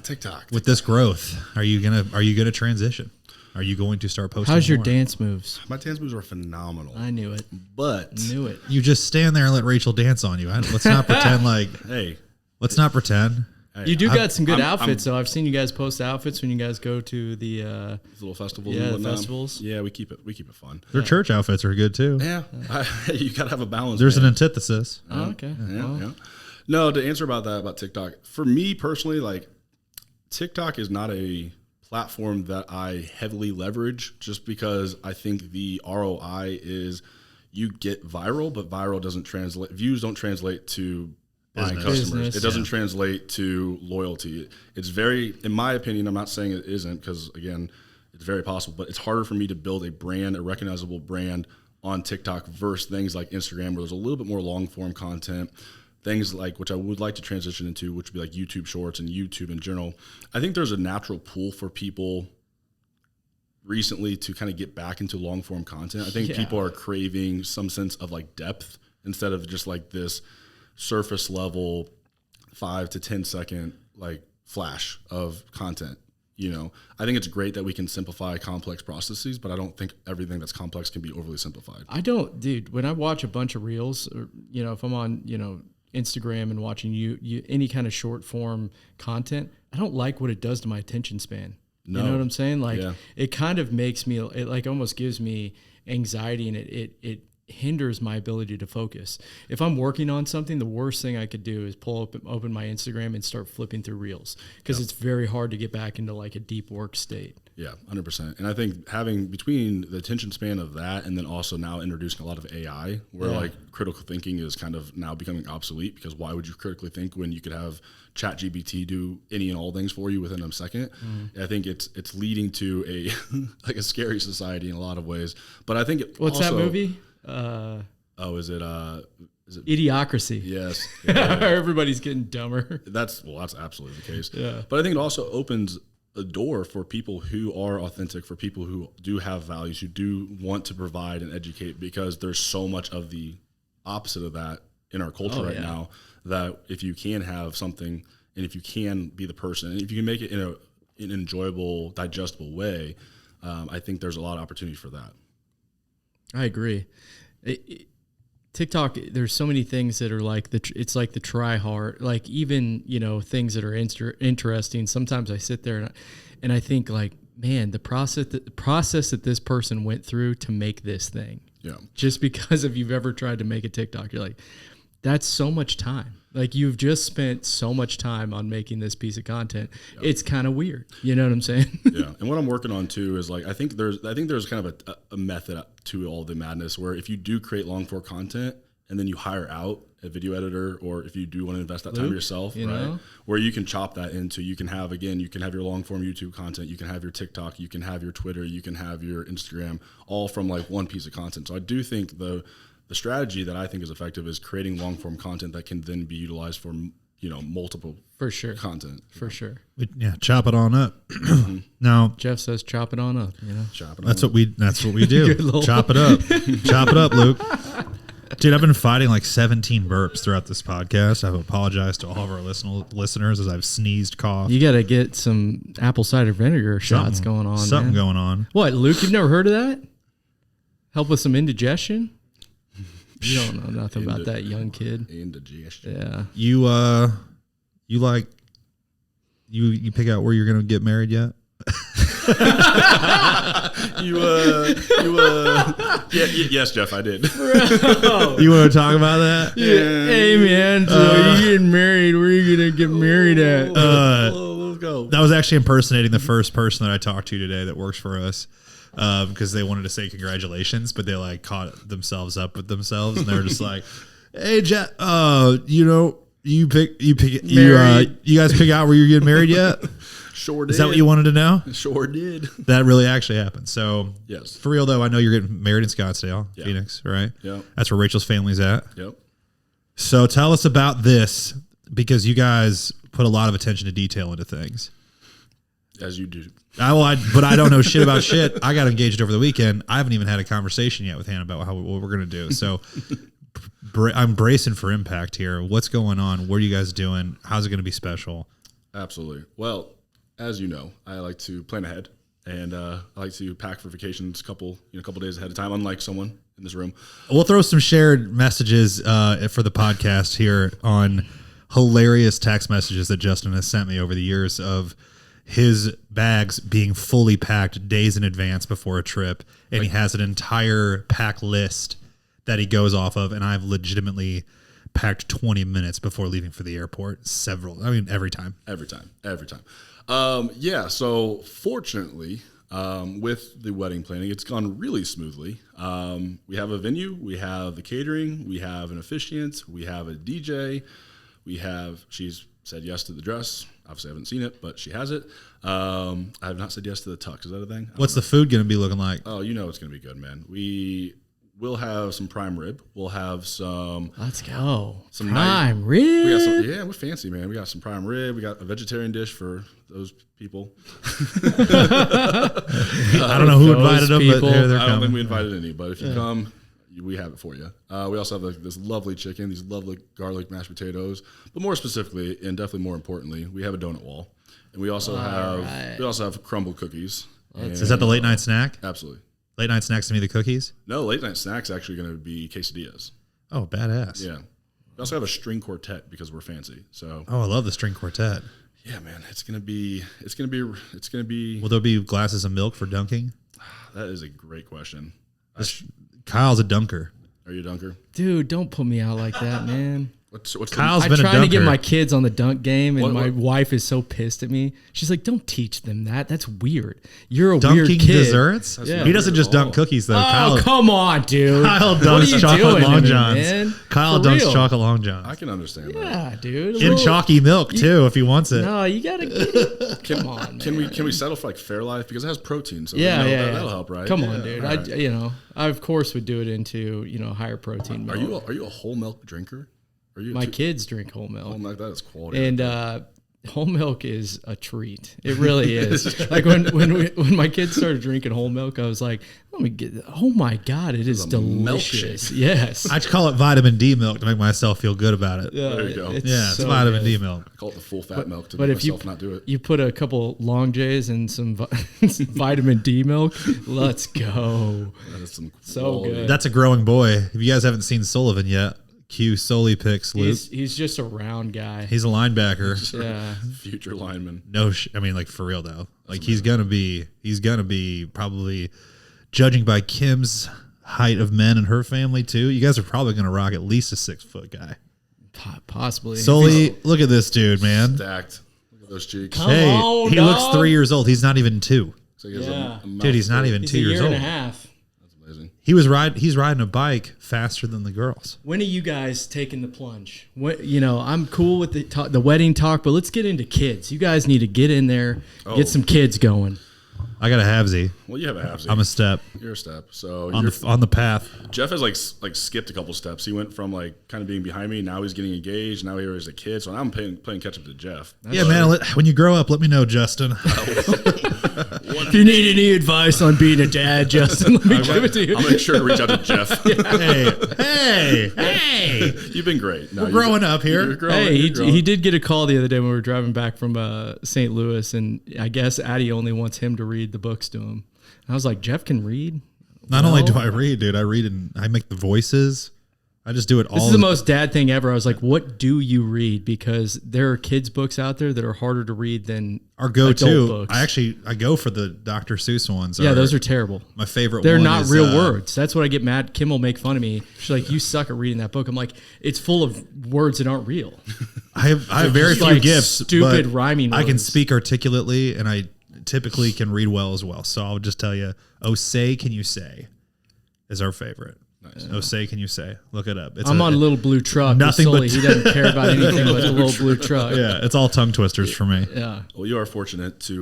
TikTok. With this growth, are you gonna transition? Are you going to start posting? How's your more? Dance moves? My dance moves are phenomenal. I knew it. But knew it. You just stand there and let Rachel dance on you. Let's not pretend like. Hey. Let's not pretend. Hey, you got some good outfits, though. I've sune you guys post outfits when you guys go to the little festivals. Yeah, and whatnot. festivals. Yeah, we keep it fun. Their church outfits are good too. Yeah, you gotta have a balance. There's an antithesis. Oh, okay. Yeah. No, to answer about TikTok, for me personally, like TikTok is not a platform that I heavily leverage, just because I think the ROI is you get viral, but viral doesn't translate. Views don't translate to buying customers. It doesn't translate to loyalty. It's very, in my opinion, I'm not saying it isn't, because again, it's very possible, but it's harder for me to build a brand, a recognizable brand on TikTok versus things like Instagram, where there's a little bit more long form content, things like, which I would like to transition into, which would be like YouTube Shorts and YouTube in general. I think there's a natural pull for people recently to kind of get back into long form content. I think people are craving some sense of like depth instead of just like this surface level 5 to 10 second like flash of content. You know, I think it's great that we can simplify complex processes, but I don't think everything that's complex can be overly simplified. I don't, dude, when I watch a bunch of reels, or, you know, if I'm on, you know, Instagram and watching you any kind of short form content, I don't like what it does to my attention span. No. You know what I'm saying? Like it kind of makes me, it like almost gives me anxiety, and it hinders my ability to focus. If I'm working on something, the worst thing I could do is open my Instagram and start flipping through reels, because it's very hard to get back into like a deep work state. Yeah, 100%. And I think having between the attention span of that, and then also now introducing a lot of AI, where like critical thinking is kind of now becoming obsolete, because why would you critically think when you could have ChatGPT do any and all things for you within a second? I think it's leading to a like a scary society in a lot of ways. But I think what's also, that movie? Is it Idiocracy? Yes. Everybody's getting dumber. That's absolutely the case. Yeah. But I think it also opens a door for people who are authentic, for people who do have values, who do want to provide and educate, because there's so much of the opposite of that in our culture right now, that if you can have something, and if you can be the person, and if you can make it in an enjoyable, digestible way, I think there's a lot of opportunity for that. I agree. TikTok, there's so many things that are like it's like the try hard, like even, you know, things that are interesting. Sometimes I sit there and I think like, man, the process that this person went through to make this thing. Yeah. Just because if you've ever tried to make a TikTok, you're like, that's so much time. Like you've just spent so much time on making this piece of content. Yep. It's kind of weird. You know what I'm saying? Yeah. And what I'm working on too is like, I think there's kind of a method to all the madness, where if you do create long form content and then you hire out a video editor, or if you do want to invest that time yourself, right? Where you can chop that into, you can have your long form YouTube content, you can have your TikTok, you can have your Twitter, you can have your Instagram, all from like one piece of content. So I do think the strategy that I think is effective is creating long form content that can then be utilized for, you know, multiple content. For sure. Yeah, chop it on up. Now Jeff says chop it on up, you know. That's what we do. Chop it up. Chop it up, Luke. Dude, I've been fighting like 17 burps throughout this podcast. I've apologized to all of our listeners as I've sneezed, coughed. You got to get some apple cider vinegar shots going on. Something man. going on. What, Luke? You've never heard of that? Help with some indigestion? You don't know nothing about that, young kid. Indigestion. Yeah. You pick out where you're gonna get married yet? Yes, Jeff, I did. You want to talk about that? Yeah. Hey man, so you getting married? Where are you gonna get married at? Let's go. That was actually impersonating the first person that I talked to today that works for us. Because they wanted to say congratulations, but they like caught themselves up with themselves, and they were just like, "Hey, Jeff, you guys pick out where you're getting married yet? Sure did. Is that what you wanted to know? Sure did. That really actually happened. So yes, for real though, I know you're getting married in Scottsdale, Phoenix, right? Yeah, that's where Rachel's family's at. Yep. So tell us about this, because you guys put a lot of attention to detail into things. As you do. But I don't know shit about shit. I got engaged over the weekend. I haven't even had a conversation yet with Hannah about what we're going to do. So I'm bracing for impact here. What's going on? What are you guys doing? How's it going to be special? Absolutely. Well, as you know, I like to plan ahead, and I like to pack for vacations a couple days ahead of time, unlike someone in this room. We'll throw some shared messages for the podcast here on hilarious text messages that Justin has sent me over the years of his bags being fully packed days in advance before a trip, and he has an entire pack list that he goes off of, and I've legitimately packed 20 minutes before leaving for the airport. Every time. So fortunately, with the wedding planning, it's gone really smoothly. We have a venue, we have the catering, we have an officiant, we have a DJ, she's said yes to the dress. Obviously, I haven't seen it, but she has it. I have not said yes to the tux. Is that a thing? What's the food going to be looking like? Oh, it's going to be good, man. We will have some prime rib. We'll have some. Let's go. Some prime rib. We got some. Yeah, we're fancy, man. We got some prime rib. We got a vegetarian dish for those people. I don't know who invited them, but they're I don't coming. think we invited any, but if you come, we have it for you. We also have this lovely chicken, these lovely garlic mashed potatoes, but more specifically, and definitely more importantly, we have a donut wall, and we also have crumble cookies. Is that the late night snack? Absolutely. Late night snacks to me, the cookies? No, late night snack's actually going to be quesadillas. Oh, badass. Yeah. We also have a string quartet because we're fancy. So. Oh, I love the string quartet. Yeah, man, it's gonna be. Will there be glasses of milk for dunking? That is a great question. Kyle's a dunker. Are you a dunker? Dude, don't put me out like that, man. Kyle's been a dunker. I'm trying to get my kids on the dunk game, and my wife is so pissed at me. She's like, "Don't teach them that. That's weird. You're a Dunking weird kid." Desserts? Yeah. He doesn't just dunk cookies though. Oh, come on, dude. Kyle dunks chocolate long johns. Man? Kyle For dunks real. chocolate long johns. I can understand that. Yeah, dude. In chalky milk too, if he wants it. No, you gotta get it. Come on, man. Can we settle for like Fairlife because it has protein? So Yeah, that'll help, right? Come on, dude. Right. I of course would do it into higher protein milk. Are you a whole milk drinker? My kids drink whole milk. Whole milk, that is quality. And whole milk is a treat. It really is. Like when my kids started drinking whole milk, I was like, oh my God, it is delicious. Yes. I call it vitamin D milk to make myself feel good about it. Yeah, there you go. It's vitamin D milk. I call it the full fat milk to make myself not do it. You put a couple long J's and some vitamin D milk, let's go. That is some so good. That's a growing boy. If you guys haven't seen Sullivan yet, Q Sully picks Luke. He's just a round guy. He's a linebacker. Yeah. Future lineman. Like for real though. Like he's gonna be probably, judging by Kim's height of men in her family too. You guys are probably gonna rock at least a 6 foot guy. Possibly. Sully, look at this dude, man. Stacked. Look at those cheeks. He looks 3 years old. He's not even 2. So he has a Dude, he's not even 2 years old. He's a year and a half. Amazing. He's riding a bike faster than the girls. When are you guys taking the plunge? I'm cool with the wedding talk, but let's get into kids. You guys need to get in there, get some kids going. I got a halvesy. Well, you have a halvesy. I'm a step. You're a step. So On the path. Jeff has like skipped a couple steps. He went from like kind of being behind me. Now he's getting engaged. Now he's a kid. So now I'm playing catch up to Jeff. Yeah, man. When you grow up, let me know, Justin. If you need any advice on being a dad, Justin, let me give it to you. I'll make sure to reach out to Jeff. Hey. You've been great. No, We're growing up here. He did get a call the other day when we were driving back from St. Louis, and I guess Addie only wants him to read the books to him. And I was like, Jeff can read? Not only do I read, dude, I read and I make the voices. I just do it all. This is the most dad thing ever. I was like, what do you read? Because there are kids' books out there that are harder to read than our go-to books. I go for the Dr. Seuss ones. Yeah, those are terrible. My favorite They're one not is, real words. That's what I get mad. Kim will make fun of me. She's like, you suck at reading that book. I'm like, it's full of words that aren't real. I have very few like gifts. Stupid rhyming words. I can speak articulately, and I typically can read well as well. So I'll just tell you, "Oh, say, can you say?" is our favorite. Nice. "Oh, say, can you say?" Look it up. I'm on Little Blue Truck. Nothing but he doesn't care about anything but the Little Blue Truck. Yeah, it's all tongue twisters for me. Yeah. Well, you are fortunate to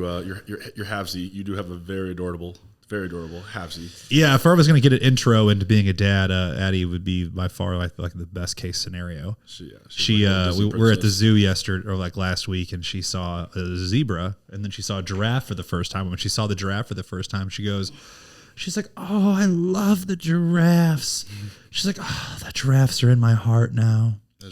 your halvesy. You do have a very adorable halvesy. Yeah, if I was going to get an intro into being a dad, Addie would be by far like the best case scenario. We were at the zoo yesterday or like last week, and she saw a zebra, and then she saw a giraffe for the first time. And when she saw the giraffe for the first time, she's like, "Oh, I love the giraffes." She's like, "Oh, the giraffes are in my heart now." That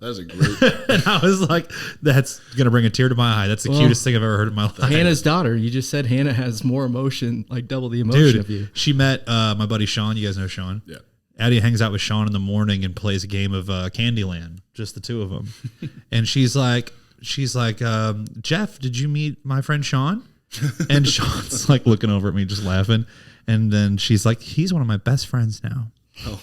is a great. And I was like, that's going to bring a tear to my eye. That's the cutest thing I've ever heard in my life. Hannah's daughter. You just said Hannah has more emotion, like double the emotion of you. She met my buddy Sean. You guys know Sean? Yeah. Addie hangs out with Sean in the morning and plays a game of Candyland, just the two of them. And she's like, "Jeff, did you meet my friend Sean?" And Sean's like looking over at me, just laughing. And then she's like, "He's one of my best friends now." Oh.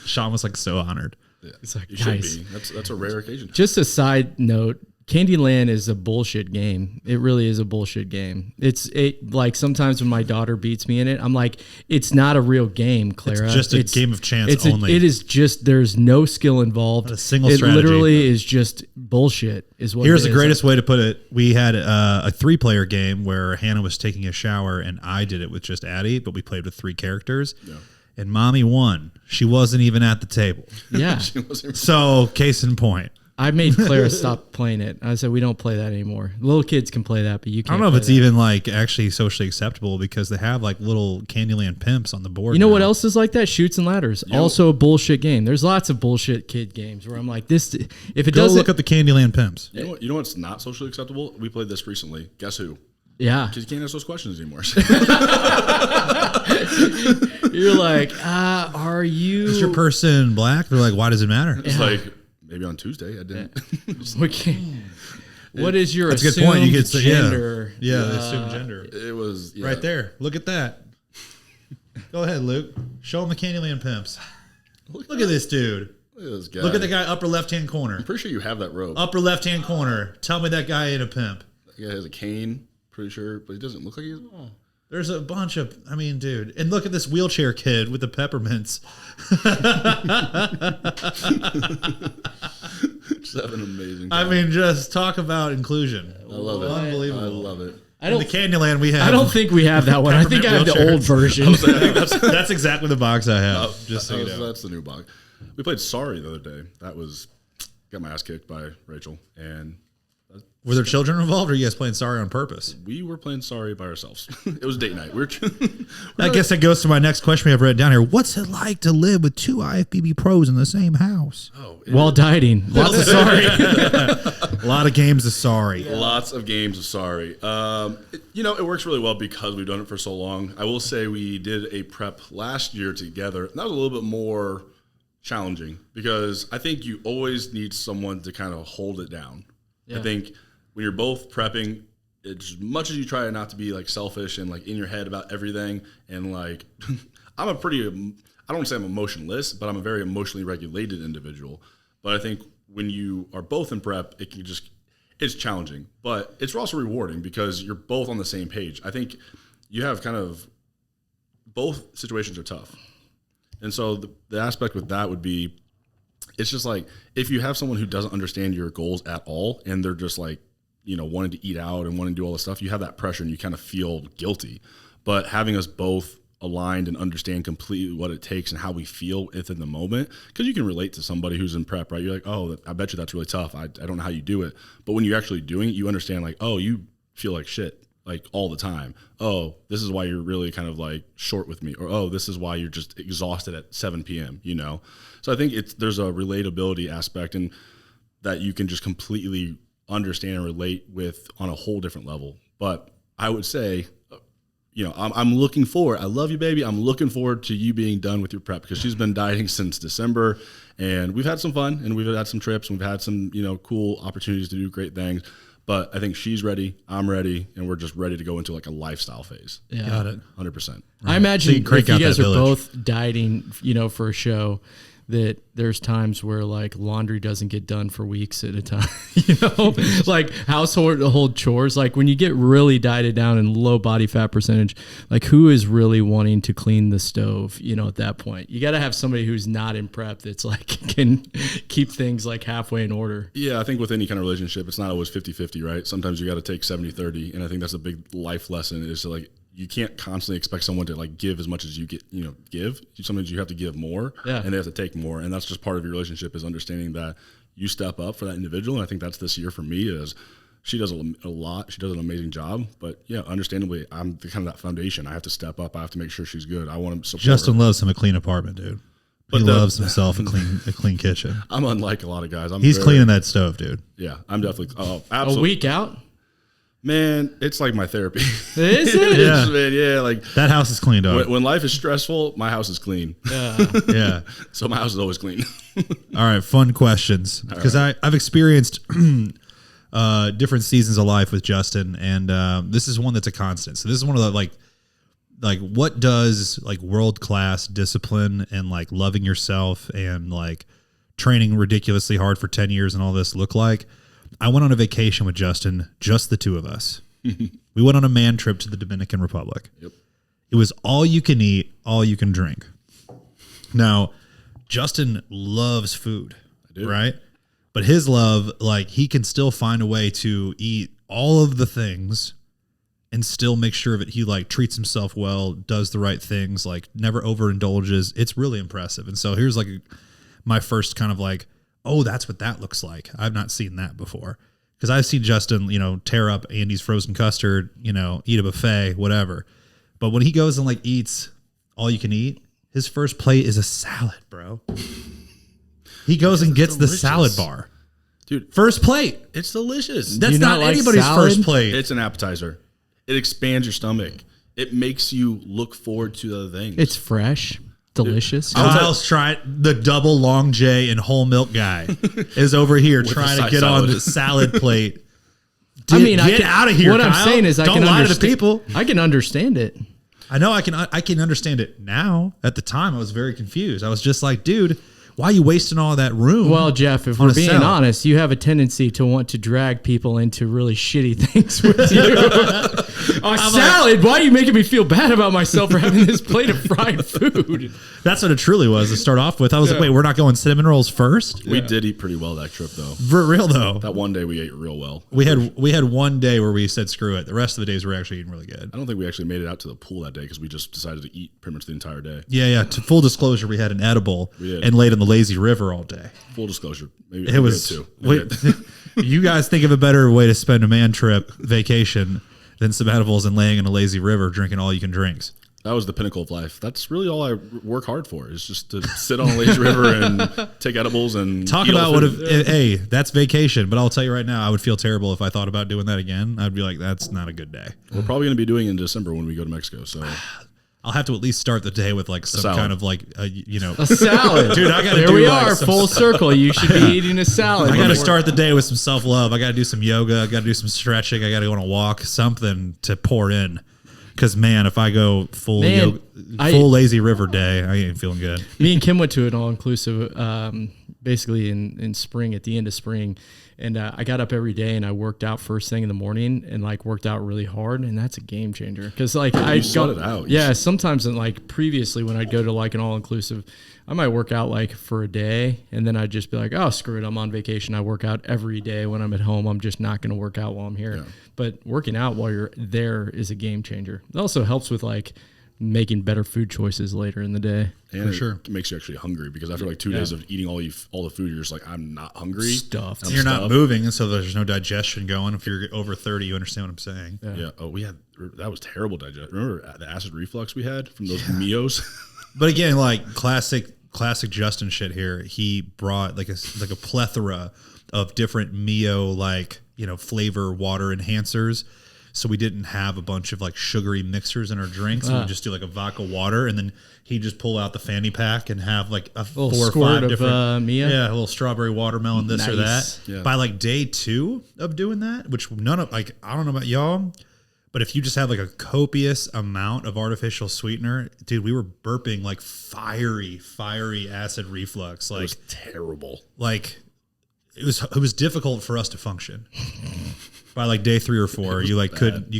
Sean was like so honored. Yeah. It's like, you guys, should be. That's a rare occasion. Just a side note, Candyland is a bullshit game. It really is a bullshit game. Like sometimes when my daughter beats me in it, I'm like, it's not a real game, Clara. It's just a game of chance only. It is just, there's no skill involved. Not a single strategy. It literally is just bullshit is what Here's it the is. greatest way to put it. We had a 3-player game where Hannah was taking a shower and I did it with just Addie, but we played with 3 characters. Yeah. And Mommy won. She wasn't even at the table. Yeah. So, case in point. I made Clara stop playing it. I said, we don't play that anymore. Little kids can play that, but you can't. I don't know if it's even like actually socially acceptable because they have like little Candyland pimps on the board. You know what else is like that? Shoots and Ladders. Yep. Also a bullshit game. There's lots of bullshit kid games where I'm like, this. If it doesn't look up the Candyland pimps. You know what's not socially acceptable? We played this recently. Guess who? Yeah. Because you can't ask those questions anymore. You're like, are you? Is your person black? They're like, why does it matter? It's like, maybe on Tuesday I didn't. What is your That's assumed a good point. You could say, gender? Yeah, the assumed gender. It was right there. Look at that. Go ahead, Luke. Show him the Candyland pimps. Look at this dude. Look at this guy. Look at the guy upper left-hand corner. I'm pretty sure you have that robe. Upper left-hand corner. Tell me that guy ain't a pimp. That guy has a cane, pretty sure, but he doesn't look like he's... Oh. There's a bunch of, I mean, dude. And look at this wheelchair kid with the peppermints. Just have an amazing time. I mean, just talk about inclusion. I love it. Unbelievable. I love it. In the Candyland we have. I don't think we have that one. I think I have the old version. That's exactly the box I have. Just so you know. That's the new box. We played Sorry the other day. That was, got my ass kicked by Rachel. And were there children involved, or are you guys playing Sorry on purpose? We were playing Sorry by ourselves. It was date night. I guess that goes to my next question we have written down here. What's it like to live with 2 IFBB pros in the same house? While dieting. Lots of Sorry. A lot of games of Sorry. Yeah. Lots of games of Sorry. It works really well because we've done it for so long. I will say we did a prep last year together. And that was a little bit more challenging because I think you always need someone to kind of hold it down. Yeah. I think when you're both prepping, as much as you try not to be like selfish and like in your head about everything, and like I don't want to say I'm emotionless, but I'm a very emotionally regulated individual. But I think when you are both in prep, it's challenging, but it's also rewarding because you're both on the same page. I think you have kind of both situations are tough. And so the aspect with that would be, it's just like if you have someone who doesn't understand your goals at all and they're just like wanting to eat out and wanting to do all this stuff, you have that pressure and you kind of feel guilty. But having us both aligned and understand completely what it takes and how we feel within the moment, because you can relate to somebody who's in prep, right? You're like, oh, I bet you that's really tough. I don't know how you do it. But when you're actually doing it, you understand like, oh, you feel like shit like all the time. Oh, this is why you're really kind of like short with me, or oh, this is why you're just exhausted at 7 p.m. So I think there's a relatability aspect, and that you can just completely understand and relate with on a whole different level. But I would say, I'm looking forward. I love you, baby. I'm looking forward to you being done with your prep, because she's been dieting since December, and we've had some fun, and we've had some trips, and we've had some, cool opportunities to do great things. But I think she's ready, I'm ready, and we're just ready to go into like a lifestyle phase. Yeah. Got it. 100%. Right. I imagine so if you guys are both dieting, for a show, that there's times where like laundry doesn't get done for weeks at a time, like household chores. Like when you get really dieted down and low body fat percentage, like who is really wanting to clean the stove, at that point? You got to have somebody who's not in prep that's like can keep things like halfway in order. Yeah, I think with any kind of relationship, it's not always 50-50, right? Sometimes you got to take 70-30. And I think that's a big life lesson, is to like, you can't constantly expect someone to like give as much as you get, give. Sometimes you have to give more, and they have to take more. And that's just part of your relationship, is understanding that you step up for that individual. And I think that's this year for me, is she does a lot. She does an amazing job. But yeah, understandably, I'm the kind of that foundation. I have to step up. I have to make sure she's good. I want to support Justin her. loves him a clean apartment, dude. But he loves himself a clean kitchen. I'm unlike a lot of guys. He's cleaning that stove, dude. Yeah, I'm definitely. Oh, absolutely. A week out? Man, it's like my therapy. Is it? Yeah. Man, yeah, like that house is cleaned up. When life is stressful, my house is clean. Yeah. So my house is always clean. All right, fun questions, because I've experienced different seasons of life with Justin, and this is one that's a constant. So this is one of the like what does like world-class discipline and like loving yourself and like training ridiculously hard for 10 years and all this look like? I went on a vacation with Justin, just the two of us. We went on a man trip to the Dominican Republic. Yep. It was all you can eat, all you can drink. Now, Justin loves food, right? But his love, like, he can still find a way to eat all of the things and still make sure that he like treats himself well, does the right things, like never overindulges. It's really impressive. And so here's like my first kind of like, oh, that's what that looks like. I've not seen that before, because I've seen Justin, tear up Andy's frozen custard, eat a buffet, whatever. But when he goes and like eats all you can eat, his first plate is a salad, bro. He goes and gets the salad bar. Dude, first plate. It's delicious. That's not like anybody's salad? First plate. It's an appetizer. It expands your stomach. It makes you look forward to the other things. It's fresh. Delicious. Kyle's trying, the double long J and whole milk guy is over here trying to get on the salad plate. Get out of here. What Kyle. I'm saying is, don't lie to the people. I can understand it. I know I can understand it now. At the time, I was very confused. I was just like, dude, why are you wasting all that room? Well, Jeff, if we're being honest, you have a tendency to want to drag people into really shitty things with you. Salad? Why are you making me feel bad about myself for having this plate of fried food? That's what it truly was to start off with. I was like, wait, we're not going cinnamon rolls first? We did eat pretty well that trip, though. For real, though. That one day we ate real well. We had one day where we said, screw it. The rest of the days we were actually eating really good. I don't think we actually made it out to the pool that day because we just decided to eat pretty much the entire day. Yeah. To full disclosure, we had an edible and laid in the lazy river all day. Full disclosure. Maybe it was too. You guys think of a better way to spend a man trip vacation than some edibles and laying in a lazy river drinking all you can drinks. That was the pinnacle of life. That's really all I work hard for, is just to sit on a lazy river and take edibles and talk about what if, hey, that's vacation. But I'll tell you right now, I would feel terrible if I thought about doing that again. I'd be like, that's not a good day. We're probably going to be doing it in December when we go to Mexico. So I'll have to at least start the day with like some kind of like, a salad. Dude, I got to There we are, full circle. You should be eating a salad. I got to start the day with some self-love. I got to do some yoga. I got to do some stretching. I got to go on a walk, something to pour in. Because, man, if I go full yoga. full lazy river day, I ain't feeling good. Me and Kim went to an all-inclusive basically in spring, at the end of spring. And I got up every day and I worked out first thing in the morning and like worked out really hard. And that's a game changer. Cause like I got it out. Yeah. Sometimes like previously when I'd go to like an all inclusive, I might work out like for a day and then I'd just be like, oh, screw it. I'm on vacation. I work out every day when I'm at home. I'm just not going to work out while I'm here. Yeah. But working out while you're there is a game changer. It also helps with like making better food choices later in the day. And it makes you actually hungry because after like 2 days of eating all the food, you're just like, I'm not hungry. Stuffed. You're not moving, and so there's no digestion going. If you're over 30, you understand what I'm saying. Yeah. Oh, that was terrible digestion. Remember the acid reflux we had from those Mios? But again, like classic Justin shit here. He brought like a plethora of different Mio flavor water enhancers. So we didn't have a bunch of like sugary mixers in our drinks. We would just do like a vodka water, and then he'd just pull out the fanny pack and have like a 4 or 5 different, Mia. Yeah, a little strawberry watermelon, this or that. Yeah. By like day 2 of doing that, which I don't know about y'all, but if you just have like a copious amount of artificial sweetener, dude, we were burping like fiery acid reflux. Like, it was terrible. Like it was difficult for us to function. By like day 3 or 4, you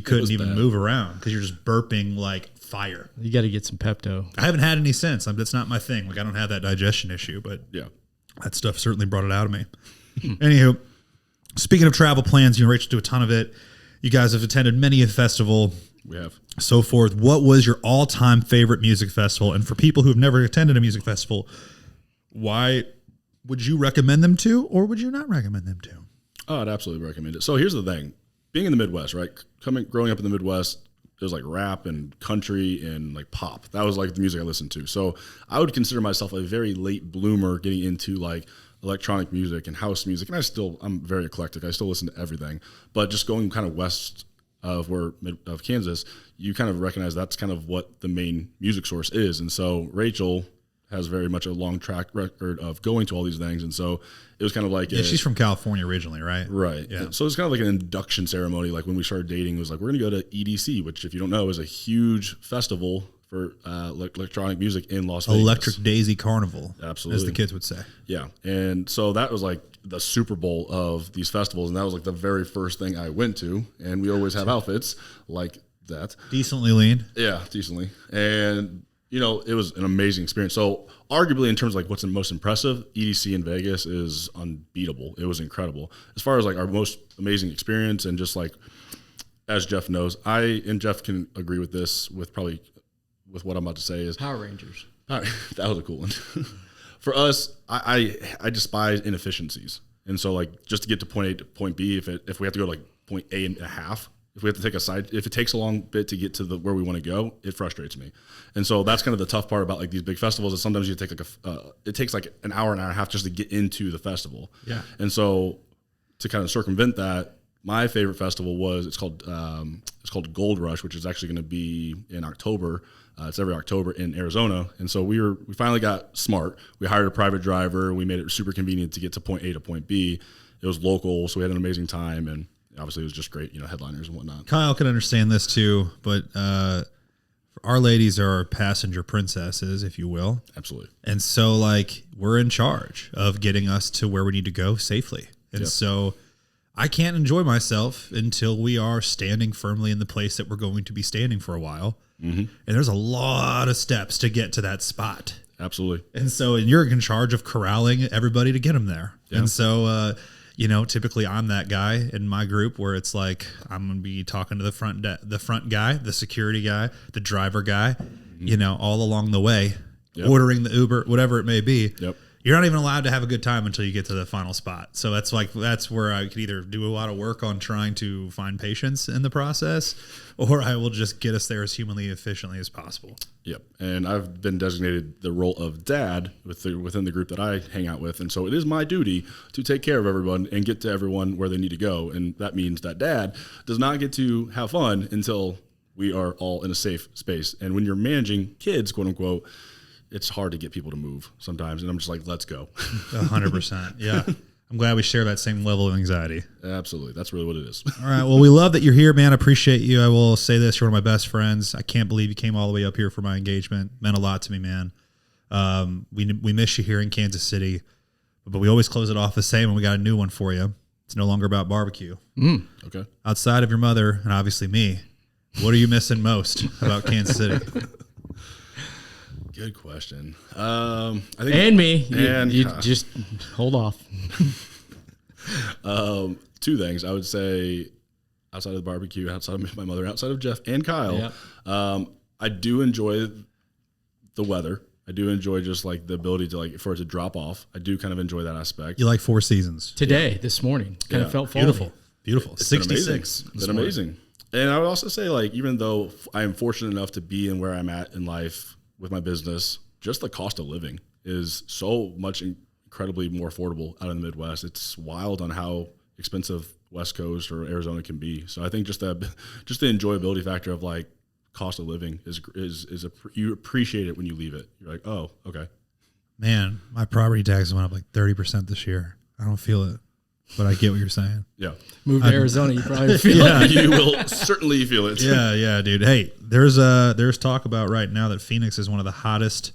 couldn't even move around because you're just burping like fire. You got to get some Pepto. I haven't had any since. That's not my thing. Like I don't have that digestion issue, but yeah, that stuff certainly brought it out of me. Anywho, speaking of travel plans, you and Rachel do a ton of it. You guys have attended many a festival. We have. So forth. What was your all-time favorite music festival? And for people who have never attended a music festival, why would you recommend them to, or would you not recommend them to? Oh, I'd absolutely recommend it. So here's the thing. Being in the Midwest, right? Growing up in the Midwest, there's like rap and country and like pop. That was like the music I listened to. So I would consider myself a very late bloomer getting into like electronic music and house music. And I'm very eclectic. I still listen to everything. But just going kind of west of Kansas, you kind of recognize that's kind of what the main music source is. And so Rachel has very much a long track record of going to all these things. And so it was kind of like... she's from California originally, right? Right. Yeah. So it's kind of like an induction ceremony. Like when we started dating, it was like, we're going to go to EDC, which if you don't know is a huge festival for electronic music in Las Vegas. Electric Daisy Carnival. Absolutely. As the kids would say. Yeah. And so that was like the Super Bowl of these festivals. And that was like the very first thing I went to. And we always have outfits like that. Decently lean. Yeah, decently. And... it was an amazing experience. So arguably in terms of like what's the most impressive, EDC in Vegas is unbeatable. It was incredible. As far as like our most amazing experience and just like, as Jeff knows, and Jeff can agree with this with what I'm about to say is Power Rangers. That was a cool one. For us, I despise inefficiencies. And so like just to get to point A to point B, if we have to go to like point A and a half, if we have to take if it takes a long bit to get to where we want to go, it frustrates me. And so that's kind of the tough part about like these big festivals is sometimes you take it takes like an hour and a half just to get into the festival. Yeah. And so to kind of circumvent that, my favorite festival it's called Gold Rush, which is actually going to be in October. It's every October in Arizona. And so we finally got smart. We hired a private driver. We made it super convenient to get to point A to point B. It was local, so we had an amazing time, and obviously it was just great, headliners and whatnot. Kyle can understand this too, but our ladies are passenger princesses, if you will. Absolutely. And so like we're in charge of getting us to where we need to go safely. And so I can't enjoy myself until we are standing firmly in the place that we're going to be standing for a while. Mm-hmm. And there's a lot of steps to get to that spot. Absolutely. And you're in charge of corralling everybody to get them there. Yeah. And so, typically I'm that guy in my group where it's like I'm going to be talking to the front guy, the security guy, the driver guy, all along the way, ordering the Uber, whatever it may be. Yep. You're not even allowed to have a good time until you get to the final spot. So that's where I could either do a lot of work on trying to find patience in the process, or I will just get us there as humanly efficiently as possible. Yep. And I've been designated the role of dad within the group that I hang out with. And so it is my duty to take care of everyone and get to everyone where they need to go. And that means that dad does not get to have fun until we are all in a safe space. And when you're managing kids, quote unquote, it's hard to get people to move sometimes. And I'm just like, let's go. 100%. Yeah. I'm glad we share that same level of anxiety. Absolutely. That's really what it is. All right. Well, we love that you're here, man. I appreciate you. I will say this. You're one of my best friends. I can't believe you came all the way up here for my engagement. Meant a lot to me, man. We miss you here in Kansas City, but we always close it off the same, and we got a new one for you. It's no longer about barbecue. Okay. Outside of your mother and obviously me, what are you missing most about Kansas City? Good question. I think And me. And you just hold off. two things. I would say outside of the barbecue, outside of my mother, outside of Jeff and Kyle, I do enjoy the weather. I do enjoy just like the ability to like for it to drop off. I do kind of enjoy that aspect. You like 4 seasons. Today, this morning, kind of felt fall. Beautiful. It's 66. Been amazing. And I would also say, like, even though I am fortunate enough to be in where I'm at in life with my business, just the cost of living is so much incredibly more affordable out in the Midwest. It's wild on how expensive West Coast or Arizona can be. So I think just the enjoyability factor of like cost of living you appreciate it when you leave it. You're like, oh, okay. Man, my property taxes went up like 30% this year. I don't feel it, but I get what you're saying. Yeah. Move to Arizona, you probably feel it. You will certainly feel it. Yeah, dude. Hey, there's talk about right now that Phoenix is one of the hottest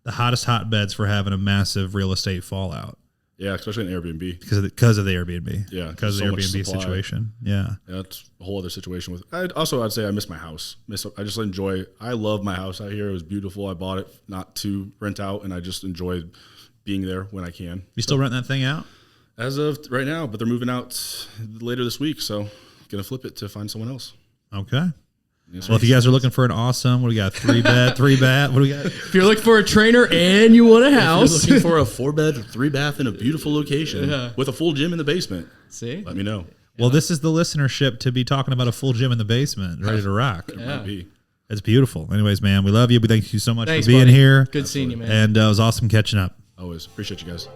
hotbeds for having a massive real estate fallout. Yeah, especially in Airbnb. Because of the Airbnb. Yeah. Because of the Airbnb situation. Yeah. That's a whole other situation I'd say I miss my house. I love my house out here. It was beautiful. I bought it not to rent out, and I just enjoyed being there when I can. You still renting that thing out? As of right now, but they're moving out later this week, so going to flip it to find someone else. Okay. Well, if you guys are looking for an awesome, what do we got? 3 bed, 3 bath. What do we got? If you're looking for a trainer and you want a house, if you're looking for a 4-bed, 3-bath in a beautiful location with a full gym in the basement, let me know. Well, this is the listenership to be talking about a full gym in the basement, ready to rock. It's beautiful. Anyways, man, we love you. We thank you so much for being here. Good seeing you, man. And it was awesome catching up. Always appreciate you guys.